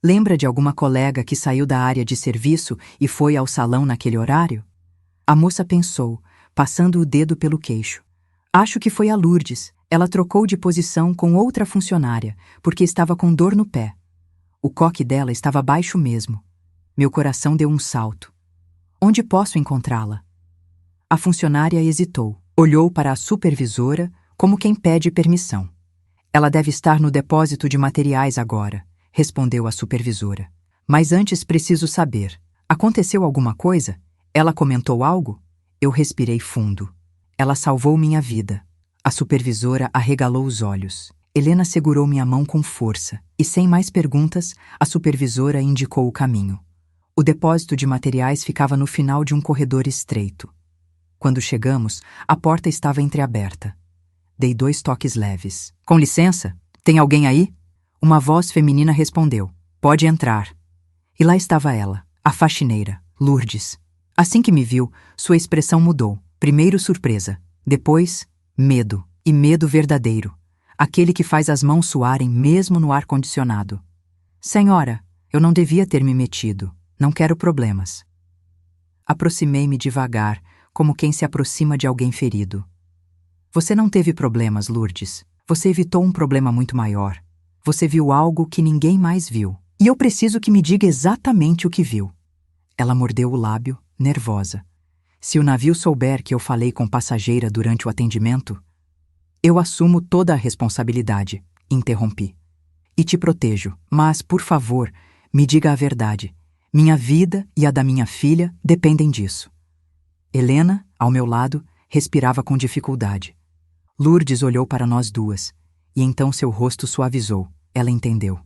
Lembra de alguma colega que saiu da área de serviço e foi ao salão naquele horário? A moça pensou, passando o dedo pelo queixo. Acho que foi a Lourdes. Ela trocou de posição com outra funcionária, porque estava com dor no pé. O coque dela estava baixo mesmo. Meu coração deu um salto. Onde posso encontrá-la? A funcionária hesitou. Olhou para a supervisora como quem pede permissão. Ela deve estar no depósito de materiais agora, respondeu a supervisora. Mas antes preciso saber. Aconteceu alguma coisa? Ela comentou algo? Eu respirei fundo. Ela salvou minha vida. A supervisora arregalou os olhos. Helena segurou minha mão com força e, sem mais perguntas, a supervisora indicou o caminho. O depósito de materiais ficava no final de um corredor estreito. Quando chegamos, a porta estava entreaberta. Dei 2 toques leves. Com licença, tem alguém aí? Uma voz feminina respondeu. Pode entrar. E lá estava ela, a faxineira, Lourdes. Assim que me viu, sua expressão mudou. Primeiro surpresa, depois medo, e medo verdadeiro. Aquele que faz as mãos suarem mesmo no ar-condicionado. Senhora, eu não devia ter me metido. Não quero problemas. Aproximei-me devagar, como quem se aproxima de alguém ferido. Você não teve problemas, Lourdes. Você evitou um problema muito maior. Você viu algo que ninguém mais viu. E eu preciso que me diga exatamente o que viu. Ela mordeu o lábio, nervosa. Se o navio souber que eu falei com passageira durante o atendimento, eu assumo toda a responsabilidade, interrompi. E te protejo, mas, por favor, me diga a verdade. Minha vida e a da minha filha dependem disso. Helena, ao meu lado, respirava com dificuldade. Lourdes olhou para nós duas, e então seu rosto suavizou. Ela entendeu.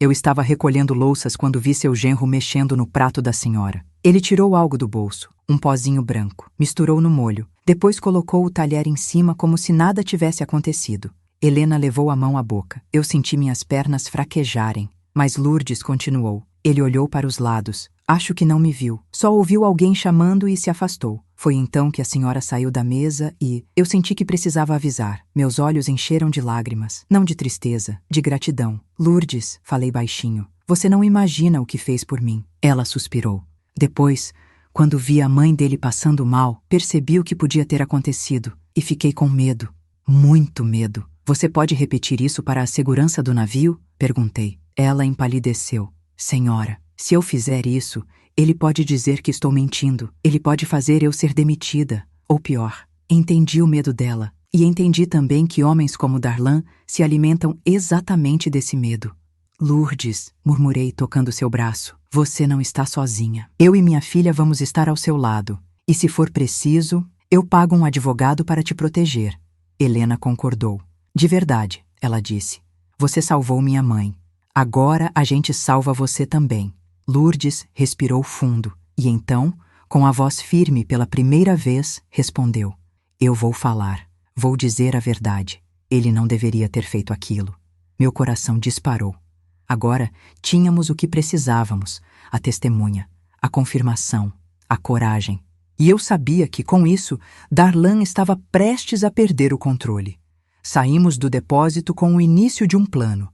Eu estava recolhendo louças quando vi seu genro mexendo no prato da senhora. Ele tirou algo do bolso, um pozinho branco, misturou no molho, depois colocou o talher em cima como se nada tivesse acontecido. Helena levou a mão à boca. Eu senti minhas pernas fraquejarem, mas Lourdes continuou. Ele olhou para os lados. Acho que não me viu. Só ouviu alguém chamando e se afastou. Foi então que a senhora saiu da mesa e eu senti que precisava avisar. Meus olhos encheram de lágrimas, não de tristeza, de gratidão. Lourdes, falei baixinho, você não imagina o que fez por mim. Ela suspirou. Depois, quando vi a mãe dele passando mal, percebi o que podia ter acontecido e fiquei com medo, muito medo. Você pode repetir isso para a segurança do navio? Perguntei. Ela empalideceu. Senhora, se eu fizer isso, ele pode dizer que estou mentindo. Ele pode fazer eu ser demitida. Ou pior, entendi o medo dela. E entendi também que homens como Darlan se alimentam exatamente desse medo. Lourdes, murmurei tocando seu braço, você não está sozinha. Eu e minha filha vamos estar ao seu lado. E se for preciso, eu pago um advogado para te proteger. Helena concordou. De verdade, ela disse. Você salvou minha mãe. Agora a gente salva você também. Lourdes respirou fundo e então, com a voz firme pela primeira vez, respondeu. Eu vou falar. Vou dizer a verdade. Ele não deveria ter feito aquilo. Meu coração disparou. Agora tínhamos o que precisávamos, a testemunha, a confirmação, a coragem. E eu sabia que, com isso, Darlan estava prestes a perder o controle. Saímos do depósito com o início de um plano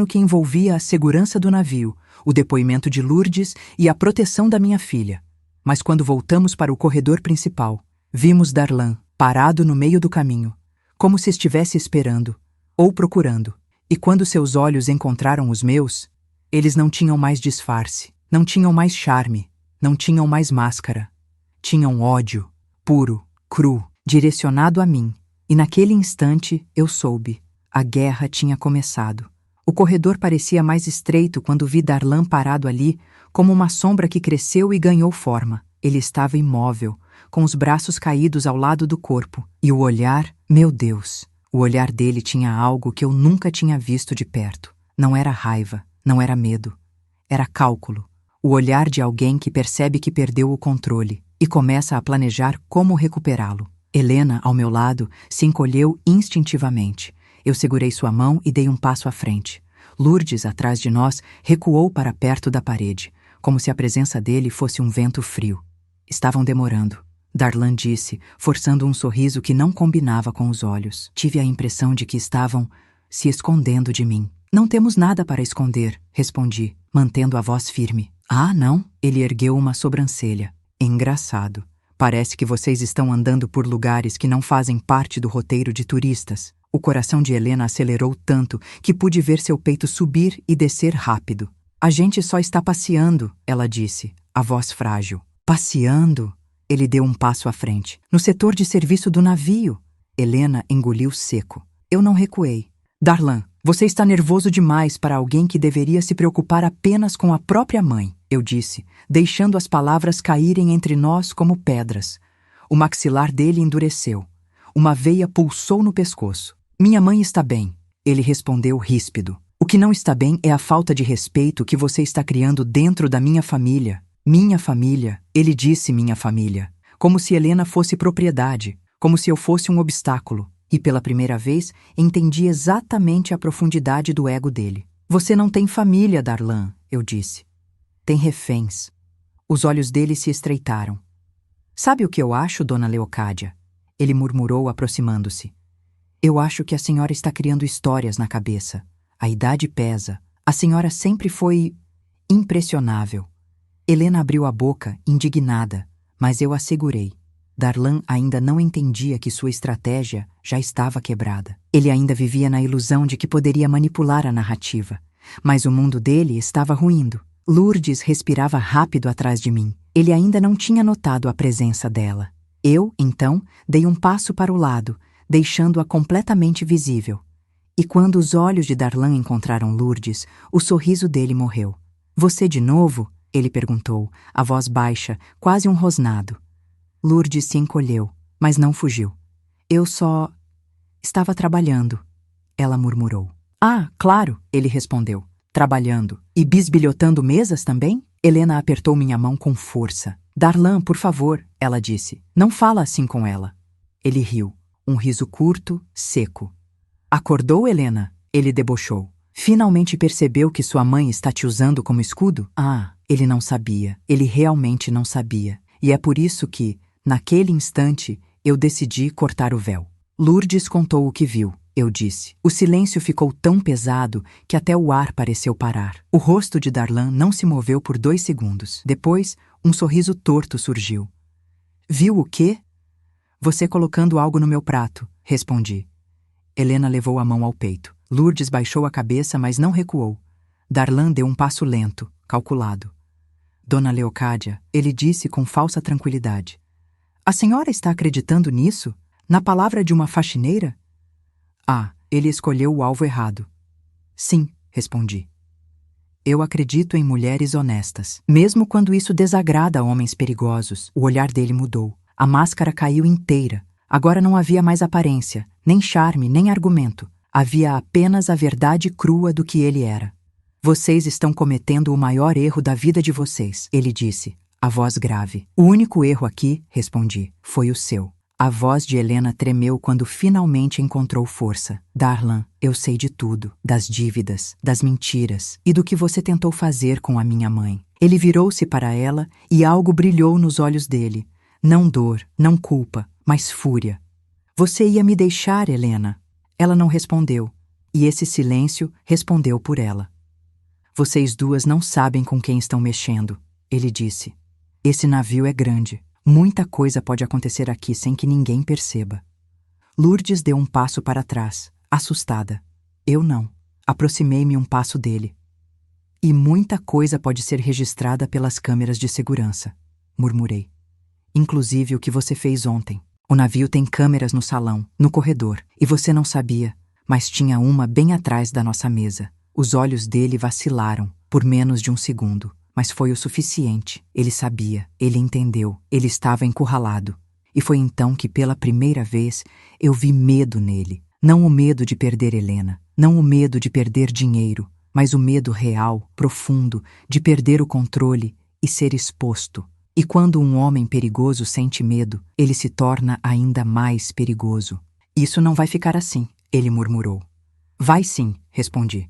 que envolvia a segurança do navio, o depoimento de Lourdes e a proteção da minha filha. Mas quando voltamos para o corredor principal, vimos Darlan parado no meio do caminho, como se estivesse esperando ou procurando. E quando seus olhos encontraram os meus, eles não tinham mais disfarce, não tinham mais charme, não tinham mais máscara. Tinham ódio, puro, cru, direcionado a mim. E naquele instante eu soube. A guerra tinha começado. O corredor parecia mais estreito quando vi Darlan parado ali, como uma sombra que cresceu e ganhou forma. Ele estava imóvel, com os braços caídos ao lado do corpo. E o olhar, meu Deus, o olhar dele tinha algo que eu nunca tinha visto de perto. Não era raiva, não era medo. Era cálculo. O olhar de alguém que percebe que perdeu o controle e começa a planejar como recuperá-lo. Helena, ao meu lado, se encolheu instintivamente. Eu segurei sua mão e dei um passo à frente. Lourdes, atrás de nós, recuou para perto da parede, como se a presença dele fosse um vento frio. Estavam demorando. Darlan disse, forçando um sorriso que não combinava com os olhos. Tive a impressão de que estavam se escondendo de mim. Não temos nada para esconder, respondi, mantendo a voz firme. Ah, não? Ele ergueu uma sobrancelha. Engraçado. Parece que vocês estão andando por lugares que não fazem parte do roteiro de turistas. O coração de Helena acelerou tanto que pude ver seu peito subir e descer rápido. A gente só está passeando, ela disse, a voz frágil. Passeando, ele deu um passo à frente. No setor de serviço do navio. Helena engoliu seco. Eu não recuei. Darlan, você está nervoso demais para alguém que deveria se preocupar apenas com a própria mãe, eu disse, deixando as palavras caírem entre nós como pedras. O maxilar dele endureceu. Uma veia pulsou no pescoço. Minha mãe está bem, ele respondeu ríspido. O que não está bem é a falta de respeito que você está criando dentro da minha família. Minha família, ele disse minha família. Como se Helena fosse propriedade, como se eu fosse um obstáculo. E pela primeira vez, entendi exatamente a profundidade do ego dele. Você não tem família, Darlan, eu disse. Tem reféns. Os olhos dele se estreitaram. Sabe o que eu acho, dona Leocádia? Ele murmurou, aproximando-se. Eu acho que a senhora está criando histórias na cabeça. A idade pesa. A senhora sempre foi impressionável. Helena abriu a boca, indignada, mas eu a segurei. Darlan ainda não entendia que sua estratégia já estava quebrada. Ele ainda vivia na ilusão de que poderia manipular a narrativa. Mas o mundo dele estava ruindo. Lourdes respirava rápido atrás de mim. Ele ainda não tinha notado a presença dela. Eu, então, dei um passo para o lado, deixando-a completamente visível. E quando os olhos de Darlan encontraram Lourdes, o sorriso dele morreu. Você de novo? Ele perguntou, a voz baixa, quase um rosnado. Lourdes se encolheu, mas não fugiu. Eu só estava trabalhando, ela murmurou. Ah, claro, ele respondeu. Trabalhando. E bisbilhotando mesas também? Helena apertou minha mão com força. Darlan, por favor, ela disse. Não fala assim com ela. Ele riu. Um riso curto, seco. Acordou, Helena? Ele debochou. Finalmente percebeu que sua mãe está te usando como escudo? Ah, ele não sabia. Ele realmente não sabia. E é por isso que, naquele instante, eu decidi cortar o véu. Lourdes contou o que viu, eu disse. O silêncio ficou tão pesado que até o ar pareceu parar. O rosto de Darlan não se moveu por 2 segundos. Depois, um sorriso torto surgiu. Viu o quê? Você colocando algo no meu prato, respondi. Helena levou a mão ao peito. Lourdes baixou a cabeça, mas não recuou. Darlan deu um passo lento, calculado. Dona Leocádia, ele disse com falsa tranquilidade. A senhora está acreditando nisso? Na palavra de uma faxineira? Ah, ele escolheu o alvo errado. Sim, respondi. Eu acredito em mulheres honestas. Mesmo quando isso desagrada a homens perigosos, o olhar dele mudou. A máscara caiu inteira. Agora não havia mais aparência, nem charme, nem argumento. Havia apenas a verdade crua do que ele era. Vocês estão cometendo o maior erro da vida de vocês, ele disse, a voz grave. O único erro aqui, respondi, foi o seu. A voz de Helena tremeu quando finalmente encontrou força. Darlan, eu sei de tudo, das dívidas, das mentiras e do que você tentou fazer com a minha mãe. Ele virou-se para ela e algo brilhou nos olhos dele. Não dor, não culpa, mas fúria. Você ia me deixar, Helena? Ela não respondeu, e esse silêncio respondeu por ela. Vocês duas não sabem com quem estão mexendo, ele disse. Esse navio é grande. Muita coisa pode acontecer aqui sem que ninguém perceba. Lourdes deu um passo para trás, assustada. Eu não. Aproximei-me um passo dele. E muita coisa pode ser registrada pelas câmeras de segurança, murmurei. Inclusive o que você fez ontem. O navio tem câmeras no salão, no corredor, e você não sabia, mas tinha uma bem atrás da nossa mesa. Os olhos dele vacilaram, por menos de um segundo, mas foi o suficiente. Ele sabia, ele entendeu, ele estava encurralado. E foi então que, pela primeira vez, eu vi medo nele. Não o medo de perder Helena, não o medo de perder dinheiro, mas o medo real, profundo, de perder o controle e ser exposto. E quando um homem perigoso sente medo, ele se torna ainda mais perigoso. Isso não vai ficar assim, ele murmurou. Vai sim, respondi.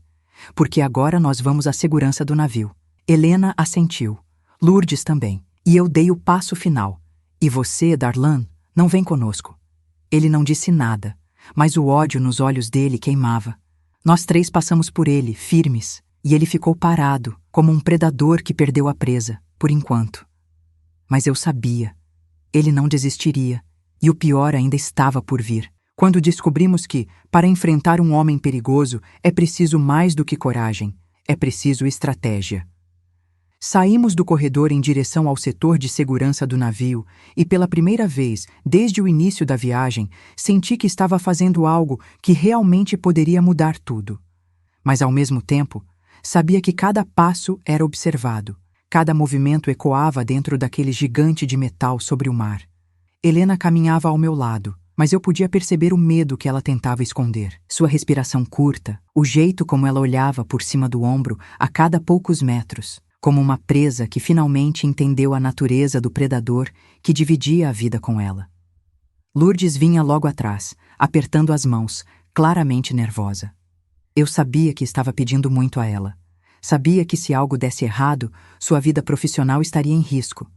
Porque agora nós vamos à segurança do navio. Helena assentiu. Lourdes também. E eu dei o passo final. E você, Darlan, não vem conosco. Ele não disse nada, mas o ódio nos olhos dele queimava. Nós 3 passamos por ele, firmes, e ele ficou parado, como um predador que perdeu a presa, por enquanto. Mas eu sabia. Ele não desistiria, e o pior ainda estava por vir. Quando descobrimos que, para enfrentar um homem perigoso, é preciso mais do que coragem, é preciso estratégia. Saímos do corredor em direção ao setor de segurança do navio e, pela primeira vez, desde o início da viagem, senti que estava fazendo algo que realmente poderia mudar tudo. Mas, ao mesmo tempo, sabia que cada passo era observado, cada movimento ecoava dentro daquele gigante de metal sobre o mar. Helena caminhava ao meu lado, mas eu podia perceber o medo que ela tentava esconder. Sua respiração curta, o jeito como ela olhava por cima do ombro a cada poucos metros, como uma presa que finalmente entendeu a natureza do predador que dividia a vida com ela. Lourdes vinha logo atrás, apertando as mãos, claramente nervosa. Eu sabia que estava pedindo muito a ela. Sabia que se algo desse errado, sua vida profissional estaria em risco.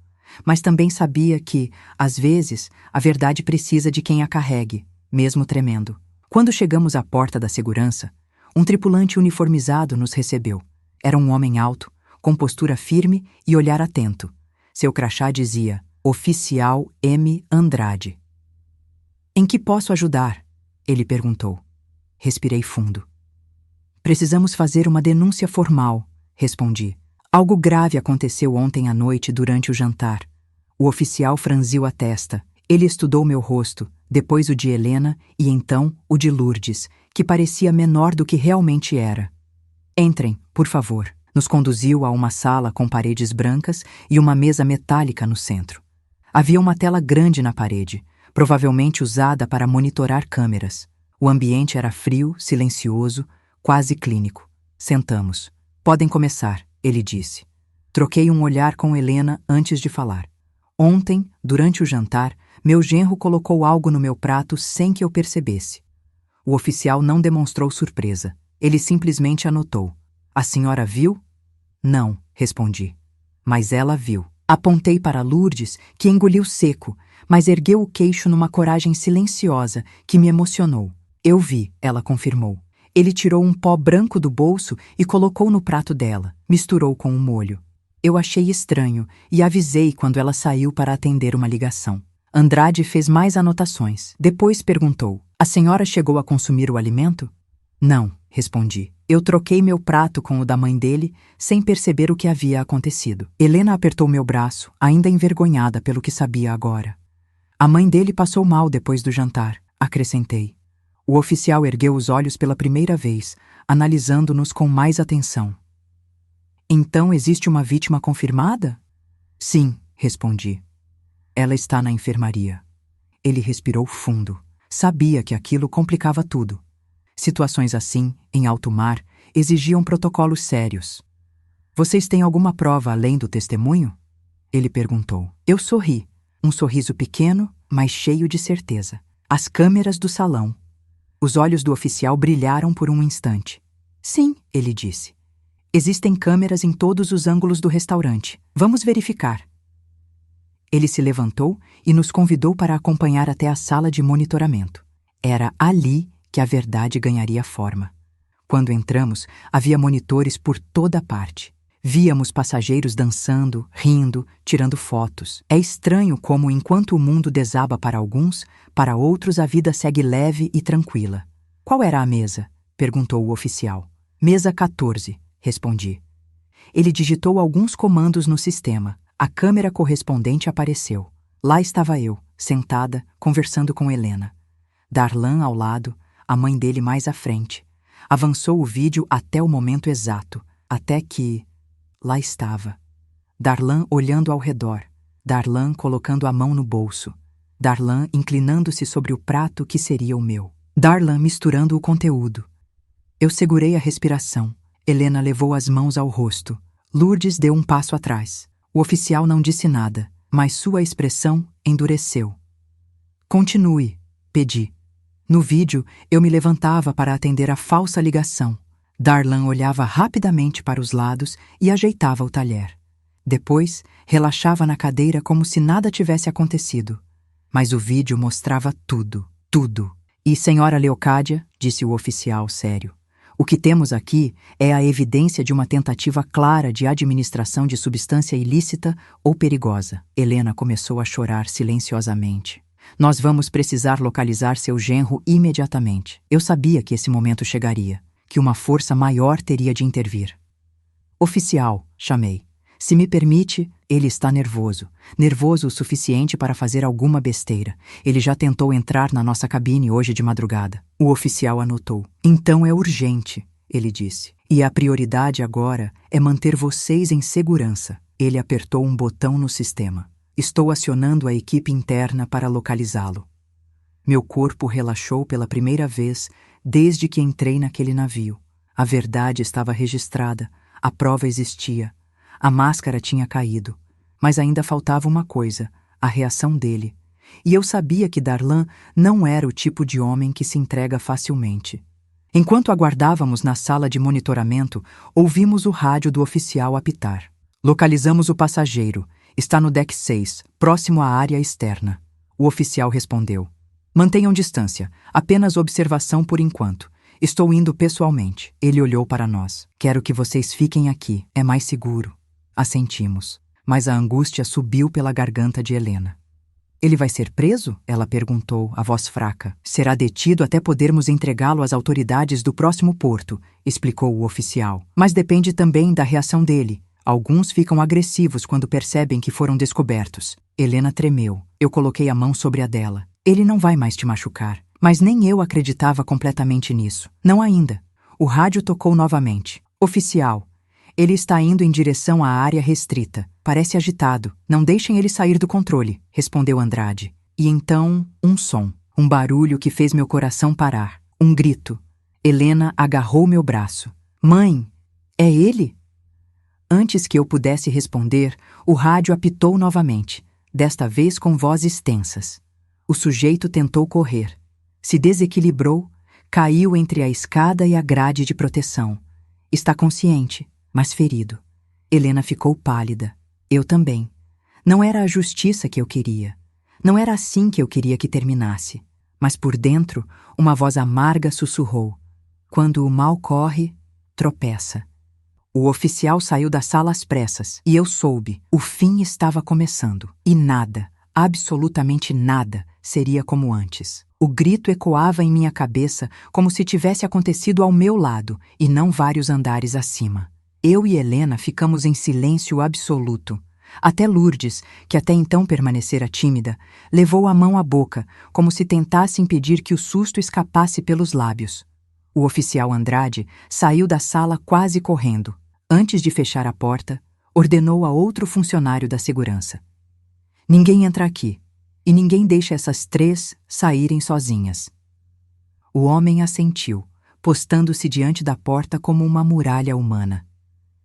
Mas também sabia que, às vezes, a verdade precisa de quem a carregue, mesmo tremendo. Quando chegamos à porta da segurança, um tripulante uniformizado nos recebeu. Era um homem alto, com postura firme e olhar atento. Seu crachá dizia, Oficial M. Andrade. Em que posso ajudar? Ele perguntou. Respirei fundo. Precisamos fazer uma denúncia formal, respondi. Algo grave aconteceu ontem à noite durante o jantar. O oficial franziu a testa. Ele estudou meu rosto, depois o de Helena e então o de Lourdes, que parecia menor do que realmente era. Entrem, por favor. Nos conduziu a uma sala com paredes brancas e uma mesa metálica no centro. Havia uma tela grande na parede, provavelmente usada para monitorar câmeras. O ambiente era frio, silencioso, quase clínico. Sentamos. Podem começar, ele disse. Troquei um olhar com Helena antes de falar. Ontem, durante o jantar, meu genro colocou algo no meu prato sem que eu percebesse. O oficial não demonstrou surpresa. Ele simplesmente anotou. A senhora viu? Não, respondi. Mas ela viu. Apontei para Lourdes, que engoliu seco, mas ergueu o queixo numa coragem silenciosa que me emocionou. Eu vi, ela confirmou. Ele tirou um pó branco do bolso e colocou no prato dela, misturou com o molho. Eu achei estranho e avisei quando ela saiu para atender uma ligação. Andrade fez mais anotações. Depois perguntou, a senhora chegou a consumir o alimento? Não, respondi. Eu troquei meu prato com o da mãe dele, sem perceber o que havia acontecido. Helena apertou meu braço, ainda envergonhada pelo que sabia agora. A mãe dele passou mal depois do jantar, acrescentei. O oficial ergueu os olhos pela primeira vez, analisando-nos com mais atenção. Então existe uma vítima confirmada? Sim, respondi. Ela está na enfermaria. Ele respirou fundo. Sabia que aquilo complicava tudo. Situações assim, em alto mar, exigiam protocolos sérios. Vocês têm alguma prova além do testemunho? Ele perguntou. Eu sorri, um sorriso pequeno, mas cheio de certeza. As câmeras do salão. Os olhos do oficial brilharam por um instante. Sim, ele disse. Existem câmeras em todos os ângulos do restaurante. Vamos verificar. Ele se levantou e nos convidou para acompanhar até a sala de monitoramento. Era ali que a verdade ganharia forma. Quando entramos, havia monitores por toda parte. Víamos passageiros dançando, rindo, tirando fotos. É estranho como, enquanto o mundo desaba para alguns, para outros a vida segue leve e tranquila. Qual era a mesa? Perguntou o oficial. Mesa 14, respondi. Ele digitou alguns comandos no sistema. A câmera correspondente apareceu. Lá estava eu, sentada, conversando com Helena. Darlan ao lado, a mãe dele mais à frente. Avançou o vídeo até o momento exato, até que... Lá estava. Darlan olhando ao redor. Darlan colocando a mão no bolso. Darlan inclinando-se sobre o prato que seria o meu. Darlan misturando o conteúdo. Eu segurei a respiração. Helena levou as mãos ao rosto. Lourdes deu um passo atrás. O oficial não disse nada, mas sua expressão endureceu. Continue, pedi. No vídeo, eu me levantava para atender a falsa ligação. Darlan olhava rapidamente para os lados e ajeitava o talher. Depois, relaxava na cadeira como se nada tivesse acontecido. Mas o vídeo mostrava tudo, tudo. E, senhora Leocádia, disse o oficial sério, o que temos aqui é a evidência de uma tentativa clara de administração de substância ilícita ou perigosa. Helena começou a chorar silenciosamente. Nós vamos precisar localizar seu genro imediatamente. Eu sabia que esse momento chegaria, que uma força maior teria de intervir. Oficial, chamei. Se me permite, ele está nervoso. Nervoso o suficiente para fazer alguma besteira. Ele já tentou entrar na nossa cabine hoje de madrugada. O oficial anotou. Então é urgente, ele disse. E a prioridade agora é manter vocês em segurança. Ele apertou um botão no sistema. Estou acionando a equipe interna para localizá-lo. Meu corpo relaxou pela primeira vez desde que entrei naquele navio. A verdade estava registrada, a prova existia. A máscara tinha caído, mas ainda faltava uma coisa, a reação dele. E eu sabia que Darlan não era o tipo de homem que se entrega facilmente. Enquanto aguardávamos na sala de monitoramento, ouvimos o rádio do oficial apitar. Localizamos o passageiro. Está no deck 6, próximo à área externa. O oficial respondeu. Mantenham distância, apenas observação por enquanto. Estou indo pessoalmente. Ele olhou para nós. Quero que vocês fiquem aqui, é mais seguro. Assentimos, mas a angústia subiu pela garganta de Helena. Ele vai ser preso? Ela perguntou, a voz fraca. Será detido até podermos entregá-lo às autoridades do próximo porto, explicou o oficial. Mas depende também da reação dele. Alguns ficam agressivos quando percebem que foram descobertos. Helena tremeu. Eu coloquei a mão sobre a dela. Ele não vai mais te machucar. Mas nem eu acreditava completamente nisso. Não ainda. O rádio tocou novamente. Oficial. Ele está indo em direção à área restrita. Parece agitado. Não deixem ele sair do controle, respondeu Andrade. E então, um som. Um barulho que fez meu coração parar. Um grito. Helena agarrou meu braço. Mãe, é ele? Antes que eu pudesse responder, o rádio apitou novamente, desta vez com vozes tensas. O sujeito tentou correr. Se desequilibrou, caiu entre a escada e a grade de proteção. Está consciente, mas ferido. Helena ficou pálida. Eu também. Não era a justiça que eu queria. Não era assim que eu queria que terminasse. Mas por dentro, uma voz amarga sussurrou. Quando o mal corre, tropeça. O oficial saiu da sala às pressas, e eu soube, o fim estava começando. E nada, absolutamente nada, seria como antes. O grito ecoava em minha cabeça como se tivesse acontecido ao meu lado, e não vários andares acima. Eu e Helena ficamos em silêncio absoluto. Até Lourdes, que até então permanecera tímida, levou a mão à boca, como se tentasse impedir que o susto escapasse pelos lábios. O oficial Andrade saiu da sala quase correndo. Antes de fechar a porta, ordenou a outro funcionário da segurança. Ninguém entra aqui, e ninguém deixa essas 3 saírem sozinhas. O homem assentiu, postando-se diante da porta como uma muralha humana.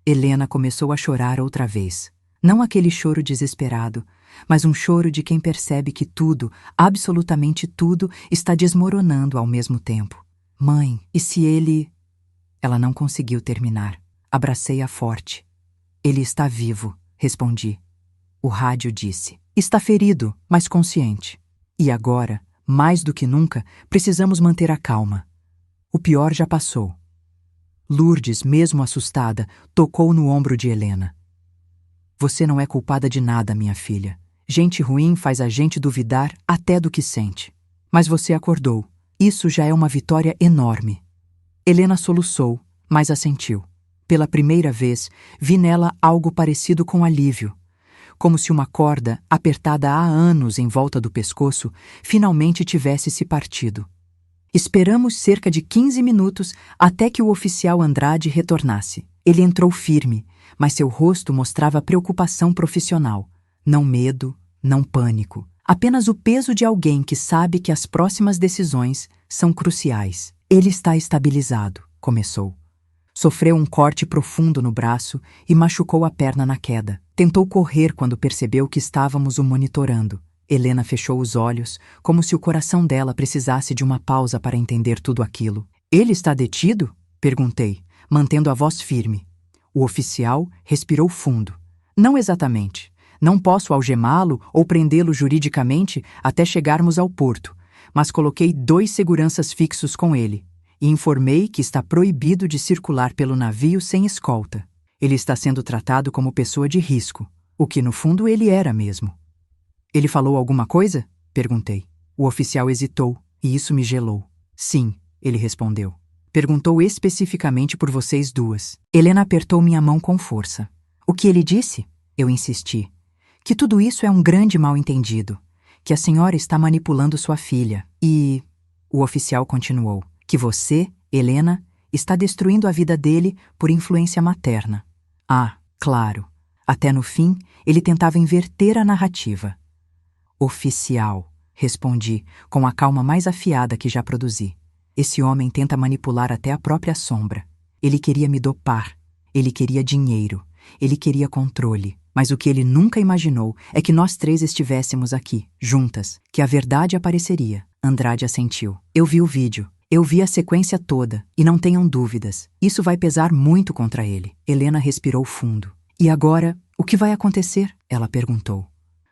Helena começou a chorar outra vez. Não aquele choro desesperado, mas um choro de quem percebe que tudo, absolutamente tudo, está desmoronando ao mesmo tempo. Mãe, e se ele... Ela não conseguiu terminar. Abracei-a forte. Ele está vivo, respondi. O rádio disse. Está ferido, mas consciente. E agora, mais do que nunca, precisamos manter a calma. O pior já passou. Lourdes, mesmo assustada, tocou no ombro de Helena. Você não é culpada de nada, minha filha. Gente ruim faz a gente duvidar até do que sente. Mas você acordou. Isso já é uma vitória enorme. Helena soluçou, mas assentiu. Pela primeira vez, vi nela algo parecido com alívio. Como se uma corda, apertada há anos em volta do pescoço, finalmente tivesse se partido. Esperamos cerca de 15 minutos até que o oficial Andrade retornasse. Ele entrou firme, mas seu rosto mostrava preocupação profissional. Não medo, não pânico. Apenas o peso de alguém que sabe que as próximas decisões são cruciais. Ele está estabilizado, começou. Sofreu um corte profundo no braço e machucou a perna na queda. Tentou correr quando percebeu que estávamos o monitorando. Helena fechou os olhos, como se o coração dela precisasse de uma pausa para entender tudo aquilo. Ele está detido? Perguntei, mantendo a voz firme. O oficial respirou fundo. Não exatamente. Não posso algemá-lo ou prendê-lo juridicamente até chegarmos ao porto, mas coloquei 2 seguranças fixos com ele e informei que está proibido de circular pelo navio sem escolta. Ele está sendo tratado como pessoa de risco, o que no fundo ele era mesmo. Ele falou alguma coisa? Perguntei. O oficial hesitou, e isso me gelou. Sim, ele respondeu. Perguntou especificamente por vocês 2. Helena apertou minha mão com força. O que ele disse? Eu insisti. Que tudo isso é um grande mal-entendido. Que a senhora está manipulando sua filha. E... O oficial continuou. Que você, Helena, está destruindo a vida dele por influência materna. Ah, claro. Até no fim, ele tentava inverter a narrativa. Oficial, respondi, com a calma mais afiada que já produzi. Esse homem tenta manipular até a própria sombra. Ele queria me dopar. Ele queria dinheiro. Ele queria controle. Mas o que ele nunca imaginou é que nós três estivéssemos aqui, juntas, que a verdade apareceria. Andrade assentiu. Eu vi o vídeo. Eu vi a sequência toda, e não tenham dúvidas, isso vai pesar muito contra ele. Helena respirou fundo. E agora, o que vai acontecer? Ela perguntou.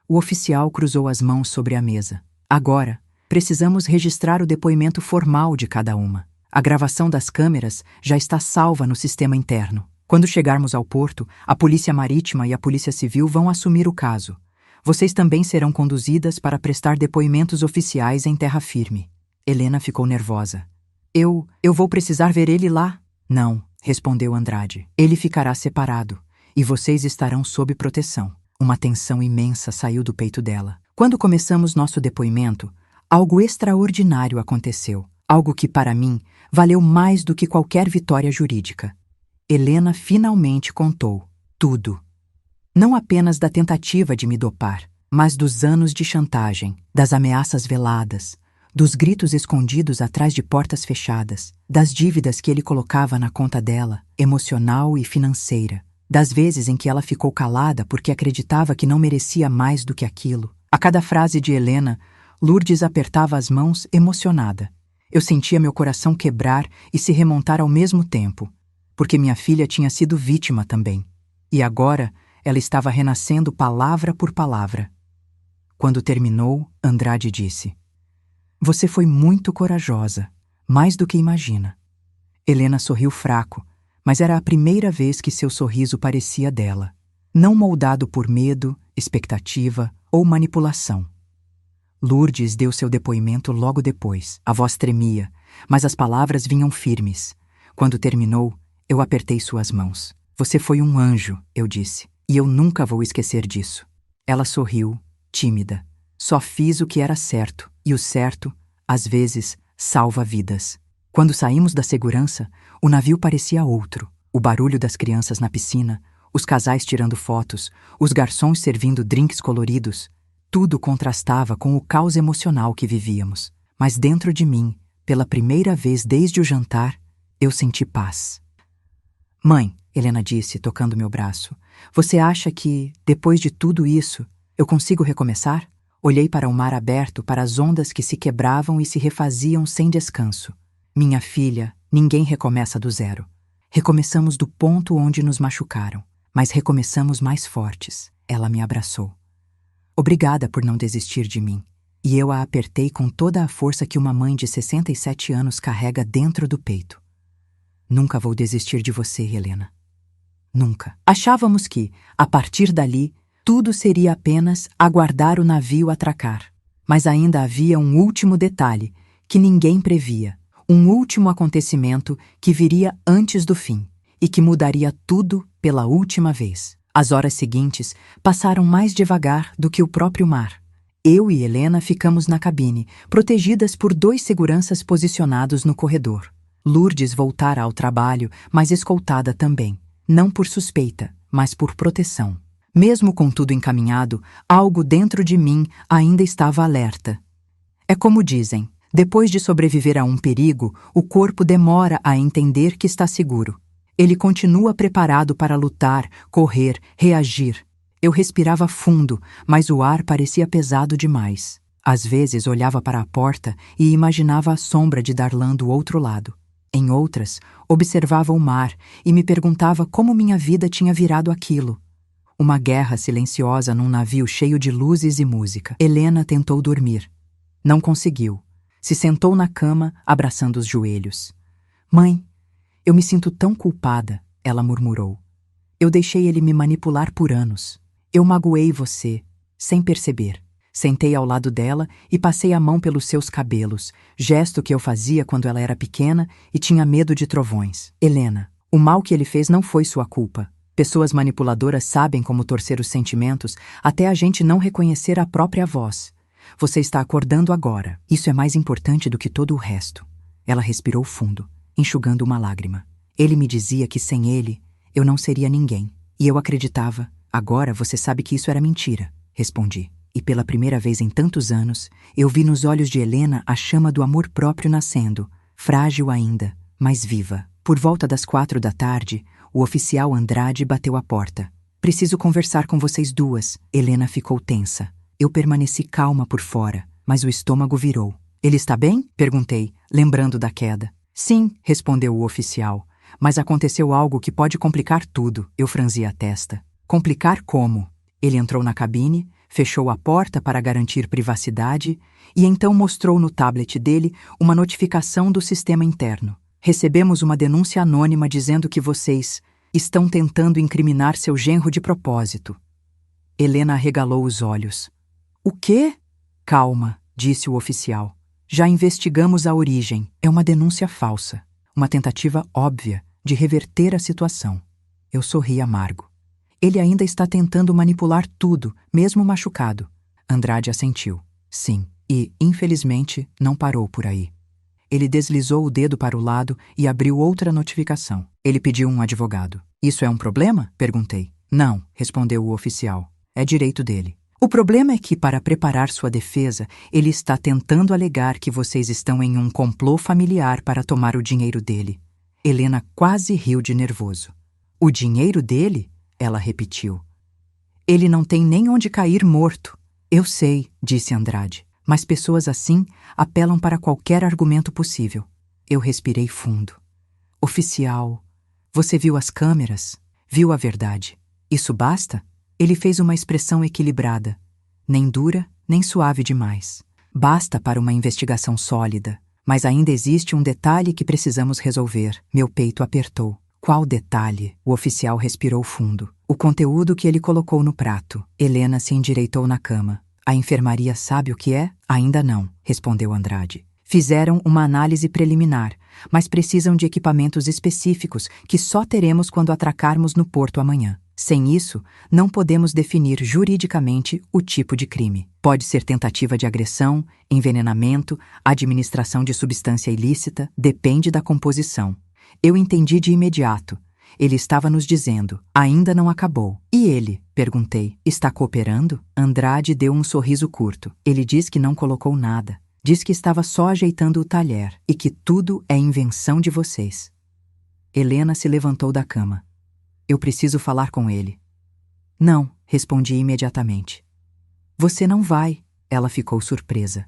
O oficial cruzou as mãos sobre a mesa. Agora, precisamos registrar o depoimento formal de cada uma. A gravação das câmeras já está salva no sistema interno. Quando chegarmos ao porto, a Polícia Marítima e a Polícia Civil vão assumir o caso. Vocês também serão conduzidas para prestar depoimentos oficiais em terra firme. Helena ficou nervosa. Eu vou precisar ver ele lá? Não, respondeu Andrade. Ele ficará separado, e vocês estarão sob proteção. Uma tensão imensa saiu do peito dela. Quando começamos nosso depoimento, algo extraordinário aconteceu. Algo que, para mim, valeu mais do que qualquer vitória jurídica. Helena finalmente contou tudo. Não apenas da tentativa de me dopar, mas dos anos de chantagem, das ameaças veladas, dos gritos escondidos atrás de portas fechadas, das dívidas que ele colocava na conta dela, emocional e financeira, das vezes em que ela ficou calada porque acreditava que não merecia mais do que aquilo. A cada frase de Helena, Lourdes apertava as mãos emocionada. Eu sentia meu coração quebrar e se remontar ao mesmo tempo, porque minha filha tinha sido vítima também. E agora ela estava renascendo palavra por palavra. Quando terminou, Andrade disse: Você foi muito corajosa, mais do que imagina. Helena sorriu fraco, mas era a primeira vez que seu sorriso parecia dela, não moldado por medo, expectativa ou manipulação. Lourdes deu seu depoimento logo depois. A voz tremia, mas as palavras vinham firmes. Quando terminou, eu apertei suas mãos. Você foi um anjo, eu disse, e eu nunca vou esquecer disso. Ela sorriu, tímida. Só fiz o que era certo, e o certo, às vezes, salva vidas. Quando saímos da segurança, o navio parecia outro. O barulho das crianças na piscina, os casais tirando fotos, os garçons servindo drinks coloridos, tudo contrastava com o caos emocional que vivíamos. Mas dentro de mim, pela primeira vez desde o jantar, eu senti paz. Mãe, Helena disse, tocando meu braço, você acha que, depois de tudo isso, eu consigo recomeçar? Olhei para o mar aberto, para as ondas que se quebravam e se refaziam sem descanso. Minha filha, ninguém recomeça do zero. Recomeçamos do ponto onde nos machucaram, mas recomeçamos mais fortes. Ela me abraçou. Obrigada por não desistir de mim. E eu a apertei com toda a força que uma mãe de 67 anos carrega dentro do peito. Nunca vou desistir de você, Helena. Nunca. Achávamos que, a partir dali, tudo seria apenas aguardar o navio atracar. Mas ainda havia um último detalhe que ninguém previa. Um último acontecimento que viria antes do fim e que mudaria tudo pela última vez. As horas seguintes passaram mais devagar do que o próprio mar. Eu e Helena ficamos na cabine, protegidas por 2 seguranças posicionados no corredor. Lourdes voltara ao trabalho, mas escoltada também. Não por suspeita, mas por proteção. Mesmo com tudo encaminhado, algo dentro de mim ainda estava alerta. É como dizem, depois de sobreviver a um perigo, o corpo demora a entender que está seguro. Ele continua preparado para lutar, correr, reagir. Eu respirava fundo, mas o ar parecia pesado demais. Às vezes olhava para a porta e imaginava a sombra de Darlan do outro lado. Em outras, observava o mar e me perguntava como minha vida tinha virado aquilo. Uma guerra silenciosa num navio cheio de luzes e música. Helena tentou dormir. Não conseguiu. Se sentou na cama, abraçando os joelhos. Mãe, eu me sinto tão culpada, ela murmurou. Eu deixei ele me manipular por anos. Eu magoei você, sem perceber. Sentei ao lado dela e passei a mão pelos seus cabelos, gesto que eu fazia quando ela era pequena e tinha medo de trovões. Helena, o mal que ele fez não foi sua culpa. Pessoas manipuladoras sabem como torcer os sentimentos até a gente não reconhecer a própria voz. Você está acordando agora. Isso é mais importante do que todo o resto. Ela respirou fundo, enxugando uma lágrima. Ele me dizia que sem ele, eu não seria ninguém. E eu acreditava. Agora você sabe que isso era mentira, respondi. E pela primeira vez em tantos anos, eu vi nos olhos de Helena a chama do amor próprio nascendo, frágil ainda, mas viva. Por volta das 4 da tarde, o oficial Andrade bateu à porta. Preciso conversar com vocês duas. Helena ficou tensa. Eu permaneci calma por fora, mas o estômago virou. Ele está bem? Perguntei, lembrando da queda. Sim, respondeu o oficial. Mas aconteceu algo que pode complicar tudo. Eu franzi a testa. Complicar como? Ele entrou na cabine, fechou a porta para garantir privacidade e então mostrou no tablet dele uma notificação do sistema interno. Recebemos uma denúncia anônima dizendo que vocês estão tentando incriminar seu genro de propósito. Helena arregalou os olhos. O quê? Calma, disse o oficial. Já investigamos a origem. É uma denúncia falsa. Uma tentativa óbvia de reverter a situação. Eu sorri amargo. Ele ainda está tentando manipular tudo, mesmo machucado. Andrade assentiu. Sim, e, infelizmente, não parou por aí. Ele deslizou o dedo para o lado e abriu outra notificação. Ele pediu um advogado. Isso é um problema? Perguntei. Não, respondeu o oficial. É direito dele. O problema é que, para preparar sua defesa, ele está tentando alegar que vocês estão em um complô familiar para tomar o dinheiro dele. Helena quase riu de nervoso. O dinheiro dele? Ela repetiu. Ele não tem nem onde cair morto. Eu sei, disse Andrade. Mas pessoas assim apelam para qualquer argumento possível. Eu respirei fundo. Oficial, você viu as câmeras? Viu a verdade? Isso basta? Ele fez uma expressão equilibrada. Nem dura, nem suave demais. Basta para uma investigação sólida. Mas ainda existe um detalhe que precisamos resolver. Meu peito apertou. Qual detalhe? O oficial respirou fundo. O conteúdo que ele colocou no prato. Helena se endireitou na cama. A enfermaria sabe o que é? Ainda não, respondeu Andrade. Fizeram uma análise preliminar, mas precisam de equipamentos específicos que só teremos quando atracarmos no porto amanhã. Sem isso, não podemos definir juridicamente o tipo de crime. Pode ser tentativa de agressão, envenenamento, administração de substância ilícita, depende da composição. Eu entendi de imediato. Ele estava nos dizendo, ainda não acabou. E ele? Perguntei. Está cooperando? Andrade deu um sorriso curto. Ele diz que não colocou nada. Diz que estava só ajeitando o talher e que tudo é invenção de vocês. Helena se levantou da cama. Eu preciso falar com ele. Não, respondi imediatamente. Você não vai. Ela ficou surpresa.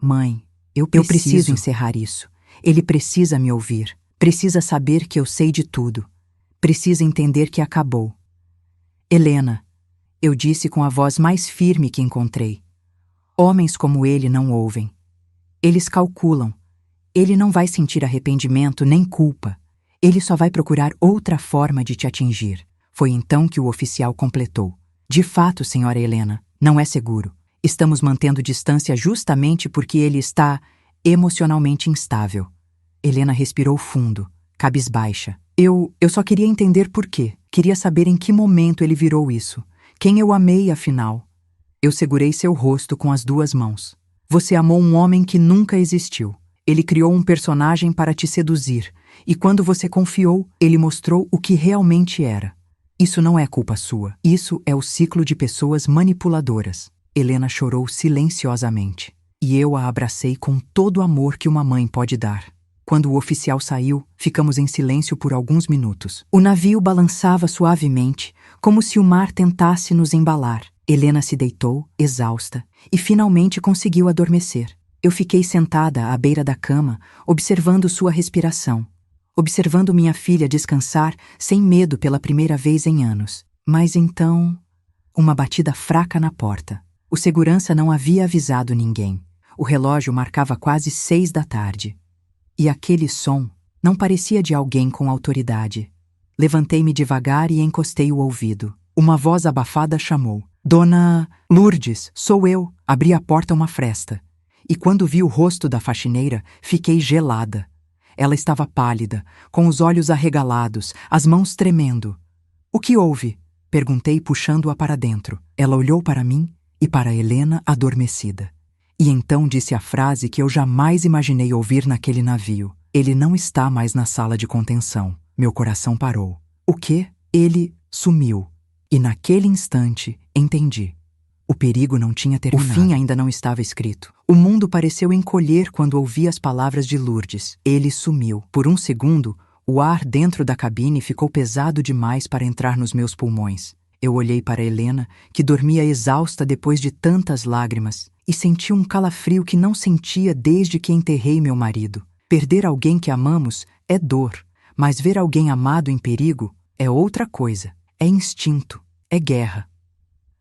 Mãe, eu preciso encerrar isso. Ele precisa me ouvir. Precisa saber que eu sei de tudo. Precisa entender que acabou. Helena, eu disse com a voz mais firme que encontrei. Homens como ele não ouvem. Eles calculam. Ele não vai sentir arrependimento nem culpa. Ele só vai procurar outra forma de te atingir. Foi então que o oficial completou. De fato, senhora Helena, não é seguro. Estamos mantendo distância justamente porque ele está emocionalmente instável. Helena respirou fundo, cabisbaixa. Eu só queria entender por quê. Queria saber em que momento ele virou isso. Quem eu amei, afinal. Eu segurei seu rosto com as 2 mãos. Você amou um homem que nunca existiu. Ele criou um personagem para te seduzir. E quando você confiou, ele mostrou o que realmente era. Isso não é culpa sua. Isso é o ciclo de pessoas manipuladoras. Helena chorou silenciosamente. E eu a abracei com todo o amor que uma mãe pode dar. Quando o oficial saiu, ficamos em silêncio por alguns minutos. O navio balançava suavemente, como se o mar tentasse nos embalar. Helena se deitou, exausta, e finalmente conseguiu adormecer. Eu fiquei sentada à beira da cama, observando sua respiração. Observando minha filha descansar sem medo pela primeira vez em anos. Mas então, uma batida fraca na porta. O segurança não havia avisado ninguém. O relógio marcava quase 6 da tarde. E aquele som não parecia de alguém com autoridade. Levantei-me devagar e encostei o ouvido. Uma voz abafada chamou. Dona Lourdes, sou eu. Abri a porta uma fresta. E quando vi o rosto da faxineira, fiquei gelada. Ela estava pálida, com os olhos arregalados, as mãos tremendo. O que houve? Perguntei, puxando-a para dentro. Ela olhou para mim e para Helena adormecida. E então disse a frase que eu jamais imaginei ouvir naquele navio. Ele não está mais na sala de contenção. Meu coração parou. O quê? Ele sumiu. E naquele instante, entendi. O perigo não tinha terminado. O fim ainda não estava escrito. O mundo pareceu encolher quando ouvi as palavras de Lourdes. Ele sumiu. Por um segundo, o ar dentro da cabine ficou pesado demais para entrar nos meus pulmões. Eu olhei para Helena, que dormia exausta depois de tantas lágrimas, e senti um calafrio que não sentia desde que enterrei meu marido. Perder alguém que amamos é dor, mas ver alguém amado em perigo é outra coisa. É instinto, é guerra.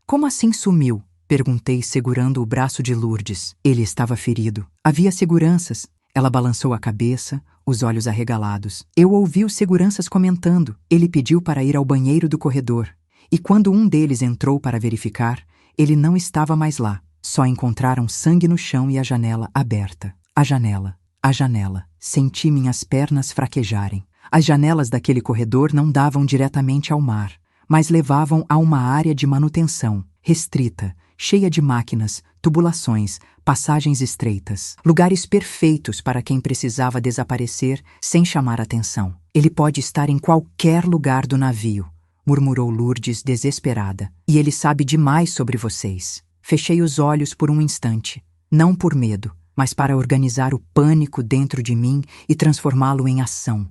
Como assim sumiu? Perguntei, segurando o braço de Lourdes. Ele estava ferido. Havia seguranças. Ela balançou a cabeça, os olhos arregalados. Eu ouvi os seguranças comentando. Ele pediu para ir ao banheiro do corredor. E quando um deles entrou para verificar, ele não estava mais lá. Só encontraram sangue no chão e a janela aberta. A janela. A janela. Senti minhas pernas fraquejarem. As janelas daquele corredor não davam diretamente ao mar, mas levavam a uma área de manutenção, restrita, cheia de máquinas, tubulações, passagens estreitas. Lugares perfeitos para quem precisava desaparecer sem chamar atenção. Ele pode estar em qualquer lugar do navio, murmurou Lourdes desesperada. E ele sabe demais sobre vocês. Fechei os olhos por um instante, não por medo, mas para organizar o pânico dentro de mim e transformá-lo em ação.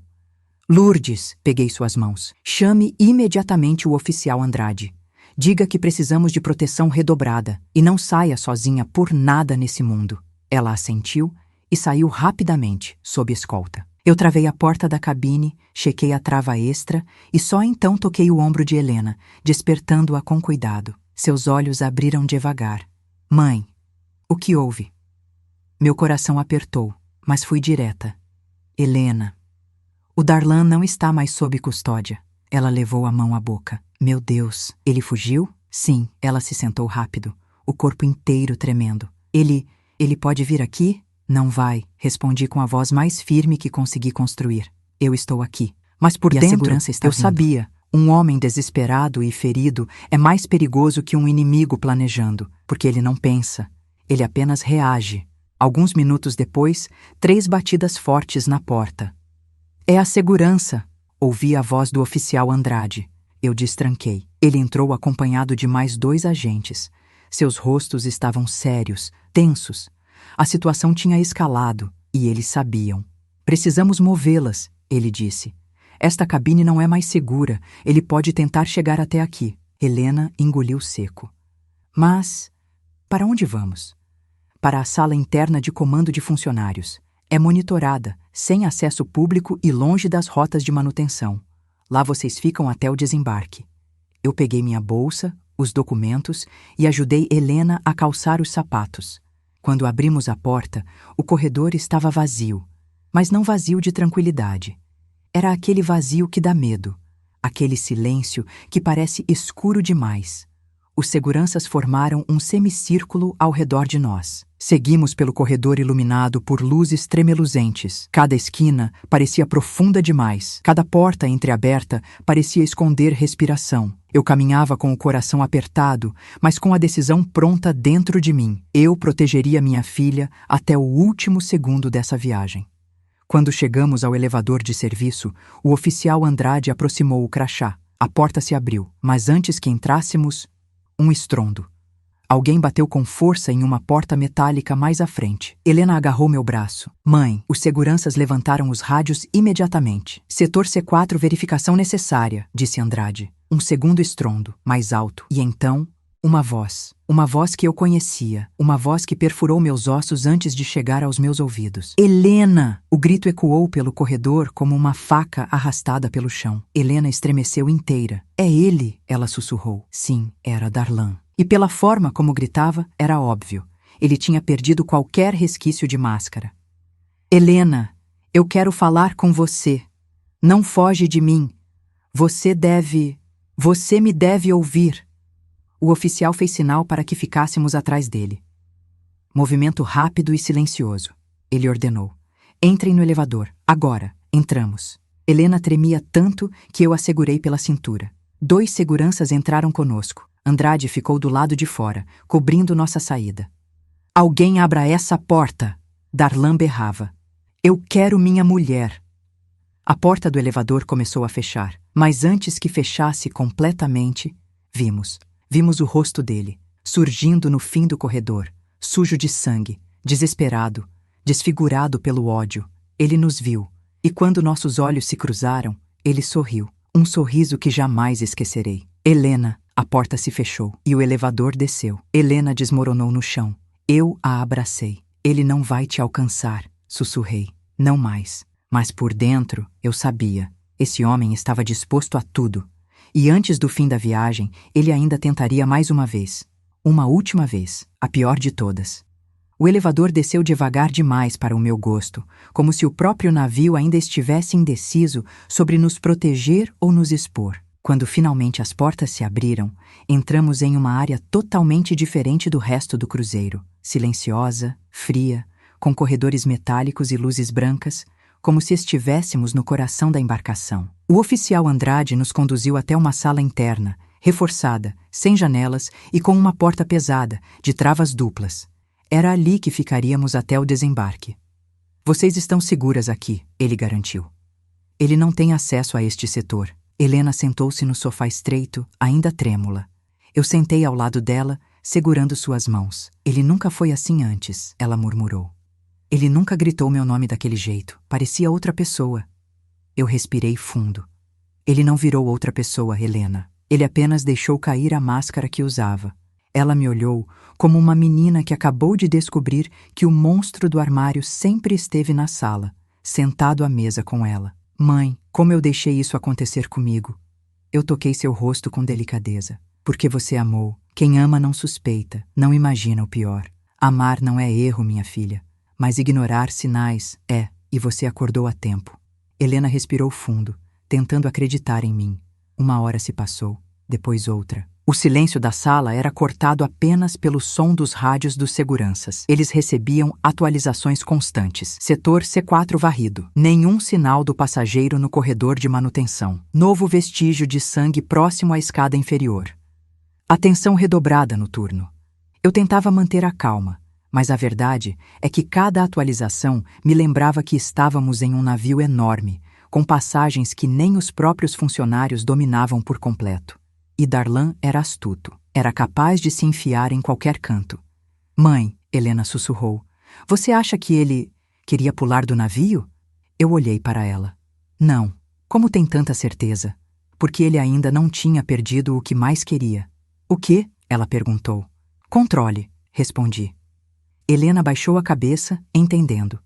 Lourdes, peguei suas mãos. Chame imediatamente o oficial Andrade. Diga que precisamos de proteção redobrada e não saia sozinha por nada nesse mundo. Ela assentiu e saiu rapidamente, sob escolta. Eu travei a porta da cabine, chequei a trava extra e só então toquei o ombro de Helena, despertando-a com cuidado. Seus olhos abriram devagar. Mãe, o que houve? Meu coração apertou, mas fui direta. Helena. O Darlan não está mais sob custódia. Ela levou a mão à boca. Meu Deus, ele fugiu? Sim, ela se sentou rápido, o corpo inteiro tremendo. Ele pode vir aqui? Não vai, respondi com a voz mais firme que consegui construir. Eu estou aqui. Mas por dentro, a segurança está vindo. Sabia. Um homem desesperado e ferido é mais perigoso que um inimigo planejando, porque ele não pensa. Ele apenas reage. Alguns minutos depois, 3 batidas fortes na porta. É a segurança, ouvi a voz do oficial Andrade. Eu destranquei. Ele entrou acompanhado de mais 2 agentes. Seus rostos estavam sérios, tensos. A situação tinha escalado, e eles sabiam. Precisamos movê-las, ele disse. Esta cabine não é mais segura. Ele pode tentar chegar até aqui. Helena engoliu seco. Mas, para onde vamos? Para a sala interna de comando de funcionários. É monitorada, sem acesso público e longe das rotas de manutenção. Lá vocês ficam até o desembarque. Eu peguei minha bolsa, os documentos e ajudei Helena a calçar os sapatos. Quando abrimos a porta, o corredor estava vazio, mas não vazio de tranquilidade. Era aquele vazio que dá medo, aquele silêncio que parece escuro demais. Os seguranças formaram um semicírculo ao redor de nós. Seguimos pelo corredor iluminado por luzes tremeluzentes. Cada esquina parecia profunda demais. Cada porta entreaberta parecia esconder respiração. Eu caminhava com o coração apertado, mas com a decisão pronta dentro de mim. Eu protegeria minha filha até o último segundo dessa viagem. Quando chegamos ao elevador de serviço, o oficial Andrade aproximou o crachá. A porta se abriu, mas antes que entrássemos, um estrondo. Alguém bateu com força em uma porta metálica mais à frente. Helena agarrou meu braço. Mãe, os seguranças levantaram os rádios imediatamente. Setor C4, verificação necessária, disse Andrade. Um segundo estrondo, mais alto. E então, uma voz. Uma voz que eu conhecia. Uma voz que perfurou meus ossos antes de chegar aos meus ouvidos. Helena! O grito ecoou pelo corredor como uma faca arrastada pelo chão. Helena estremeceu inteira. É ele! Ela sussurrou. Sim, era Darlan. E pela forma como gritava, era óbvio. Ele tinha perdido qualquer resquício de máscara. Helena, eu quero falar com você. Não foge de mim. Você me deve ouvir. O oficial fez sinal para que ficássemos atrás dele. Movimento rápido e silencioso. Ele ordenou. Entrem no elevador. Agora. Entramos. Helena tremia tanto que eu a segurei pela cintura. 2 seguranças entraram conosco. Andrade ficou do lado de fora, cobrindo nossa saída. Alguém abra essa porta! Darlan berrava. Eu quero minha mulher! A porta do elevador começou a fechar, mas antes que fechasse completamente, vimos o rosto dele, surgindo no fim do corredor, sujo de sangue, desesperado, desfigurado pelo ódio. Ele nos viu, e quando nossos olhos se cruzaram, ele sorriu, um sorriso que jamais esquecerei. Helena, a porta se fechou, e o elevador desceu. Helena desmoronou no chão. Eu a abracei. Ele não vai te alcançar, sussurrei. Não mais. Mas por dentro, eu sabia. Esse homem estava disposto a tudo. E antes do fim da viagem, ele ainda tentaria mais uma vez. Uma última vez, a pior de todas. O elevador desceu devagar demais para o meu gosto, como se o próprio navio ainda estivesse indeciso sobre nos proteger ou nos expor. Quando finalmente as portas se abriram, entramos em uma área totalmente diferente do resto do cruzeiro. Silenciosa, fria, com corredores metálicos e luzes brancas, como se estivéssemos no coração da embarcação. O oficial Andrade nos conduziu até uma sala interna, reforçada, sem janelas e com uma porta pesada, de travas duplas. Era ali que ficaríamos até o desembarque. Vocês estão seguras aqui, ele garantiu. Ele não tem acesso a este setor. Helena sentou-se no sofá estreito, ainda trêmula. Eu sentei ao lado dela, segurando suas mãos. Ele nunca foi assim antes, ela murmurou. Ele nunca gritou meu nome daquele jeito. Parecia outra pessoa. Eu respirei fundo. Ele não virou outra pessoa, Helena. Ele apenas deixou cair a máscara que usava. Ela me olhou como uma menina que acabou de descobrir que o monstro do armário sempre esteve na sala, sentado à mesa com ela. Mãe, como eu deixei isso acontecer comigo? Eu toquei seu rosto com delicadeza. Porque você amou. Quem ama não suspeita, não imagina o pior. Amar não é erro, minha filha. Mas ignorar sinais é, e você acordou a tempo. Helena respirou fundo, tentando acreditar em mim. Uma hora se passou, depois outra. O silêncio da sala era cortado apenas pelo som dos rádios dos seguranças. Eles recebiam atualizações constantes. Setor C4 varrido. Nenhum sinal do passageiro no corredor de manutenção. Novo vestígio de sangue próximo à escada inferior. Atenção redobrada no turno. Eu tentava manter a calma, mas a verdade é que cada atualização me lembrava que estávamos em um navio enorme, com passagens que nem os próprios funcionários dominavam por completo. E Darlan era astuto. Era capaz de se enfiar em qualquer canto. Mãe, Helena sussurrou, você acha que ele queria pular do navio? Eu olhei para ela. Não. Como tem tanta certeza? Porque ele ainda não tinha perdido o que mais queria. O quê? Ela perguntou. Controle, respondi. Helena baixou a cabeça, entendendo.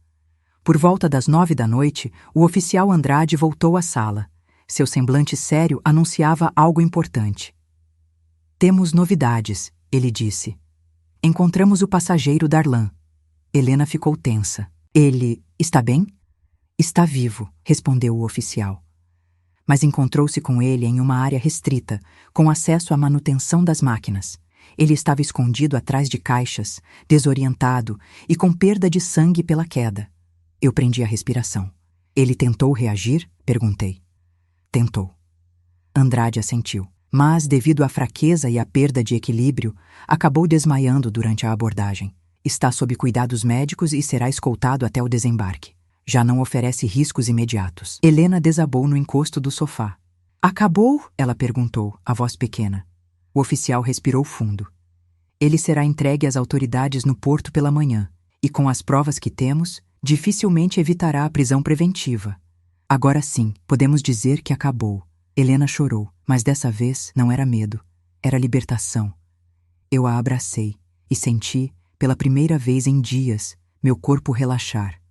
Por volta das 9 da noite, o oficial Andrade voltou à sala. Seu semblante sério anunciava algo importante. Temos novidades, ele disse. Encontramos o passageiro Darlan. Helena ficou tensa. Ele está bem? Está vivo, respondeu o oficial. Mas encontrou-se com ele em uma área restrita, com acesso à manutenção das máquinas. Ele estava escondido atrás de caixas, desorientado e com perda de sangue pela queda. Eu prendi a respiração. Ele tentou reagir? Perguntei. Tentou. Andrade assentiu, mas, devido à fraqueza e à perda de equilíbrio, acabou desmaiando durante a abordagem. Está sob cuidados médicos e será escoltado até o desembarque. Já não oferece riscos imediatos. Helena desabou no encosto do sofá. Acabou? Ela perguntou, a voz pequena. O oficial respirou fundo. Ele será entregue às autoridades no porto pela manhã, e com as provas que temos, dificilmente evitará a prisão preventiva. Agora sim, podemos dizer que acabou. Helena chorou, mas dessa vez não era medo, era libertação. Eu a abracei e senti, pela primeira vez em dias, meu corpo relaxar.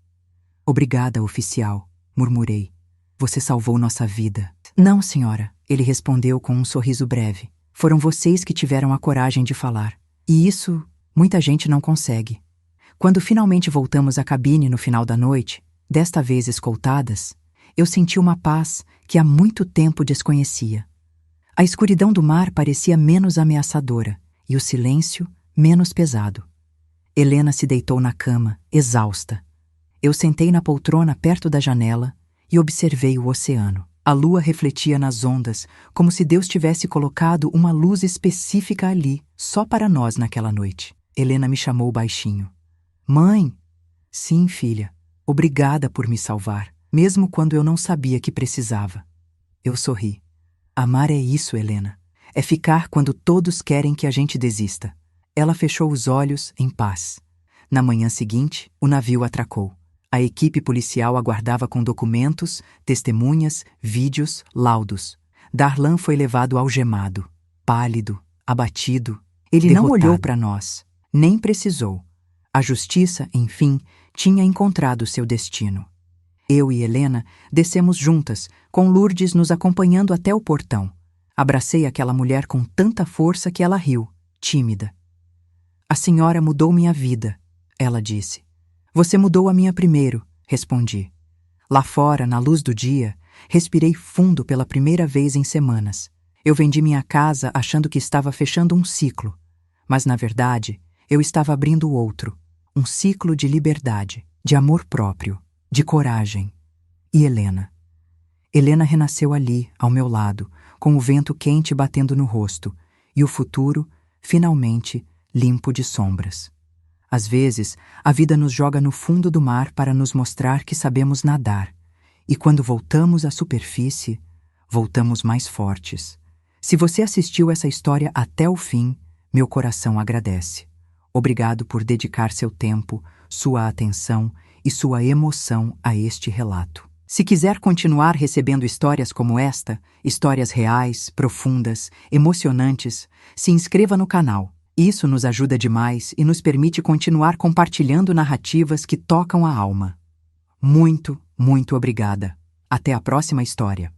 Obrigada, oficial, murmurei. Você salvou nossa vida. Não, senhora, ele respondeu com um sorriso breve. Foram vocês que tiveram a coragem de falar. E isso, muita gente não consegue. Quando finalmente voltamos à cabine no final da noite, desta vez escoltadas, eu senti uma paz que há muito tempo desconhecia. A escuridão do mar parecia menos ameaçadora e o silêncio menos pesado. Helena se deitou na cama, exausta. Eu sentei na poltrona perto da janela e observei o oceano. A lua refletia nas ondas, como se Deus tivesse colocado uma luz específica ali, só para nós naquela noite. Helena me chamou baixinho. Mãe! Sim, filha. Obrigada por me salvar, mesmo quando eu não sabia que precisava. Eu sorri. Amar é isso, Helena. É ficar quando todos querem que a gente desista. Ela fechou os olhos, em paz. Na manhã seguinte, o navio atracou. A equipe policial aguardava com documentos, testemunhas, vídeos, laudos. Darlan foi levado algemado, pálido, abatido. Ele não olhou para nós, nem precisou. A justiça, enfim, tinha encontrado seu destino. Eu e Helena descemos juntas, com Lourdes nos acompanhando até o portão. Abracei aquela mulher com tanta força que ela riu, tímida. A senhora mudou minha vida, ela disse. Você mudou a minha primeiro, respondi. Lá fora, na luz do dia, respirei fundo pela primeira vez em semanas. Eu vendi minha casa achando que estava fechando um ciclo, mas na verdade, eu estava abrindo outro. Um ciclo de liberdade, de amor próprio, de coragem. E Helena? Helena renasceu ali, ao meu lado, com o vento quente batendo no rosto, e o futuro, finalmente, limpo de sombras. Às vezes, a vida nos joga no fundo do mar para nos mostrar que sabemos nadar, e quando voltamos à superfície, voltamos mais fortes. Se você assistiu essa história até o fim, meu coração agradece. Obrigado por dedicar seu tempo, sua atenção e sua emoção a este relato. Se quiser continuar recebendo histórias como esta, histórias reais, profundas, emocionantes, se inscreva no canal. Isso nos ajuda demais e nos permite continuar compartilhando narrativas que tocam a alma. Muito, muito obrigada. Até a próxima história.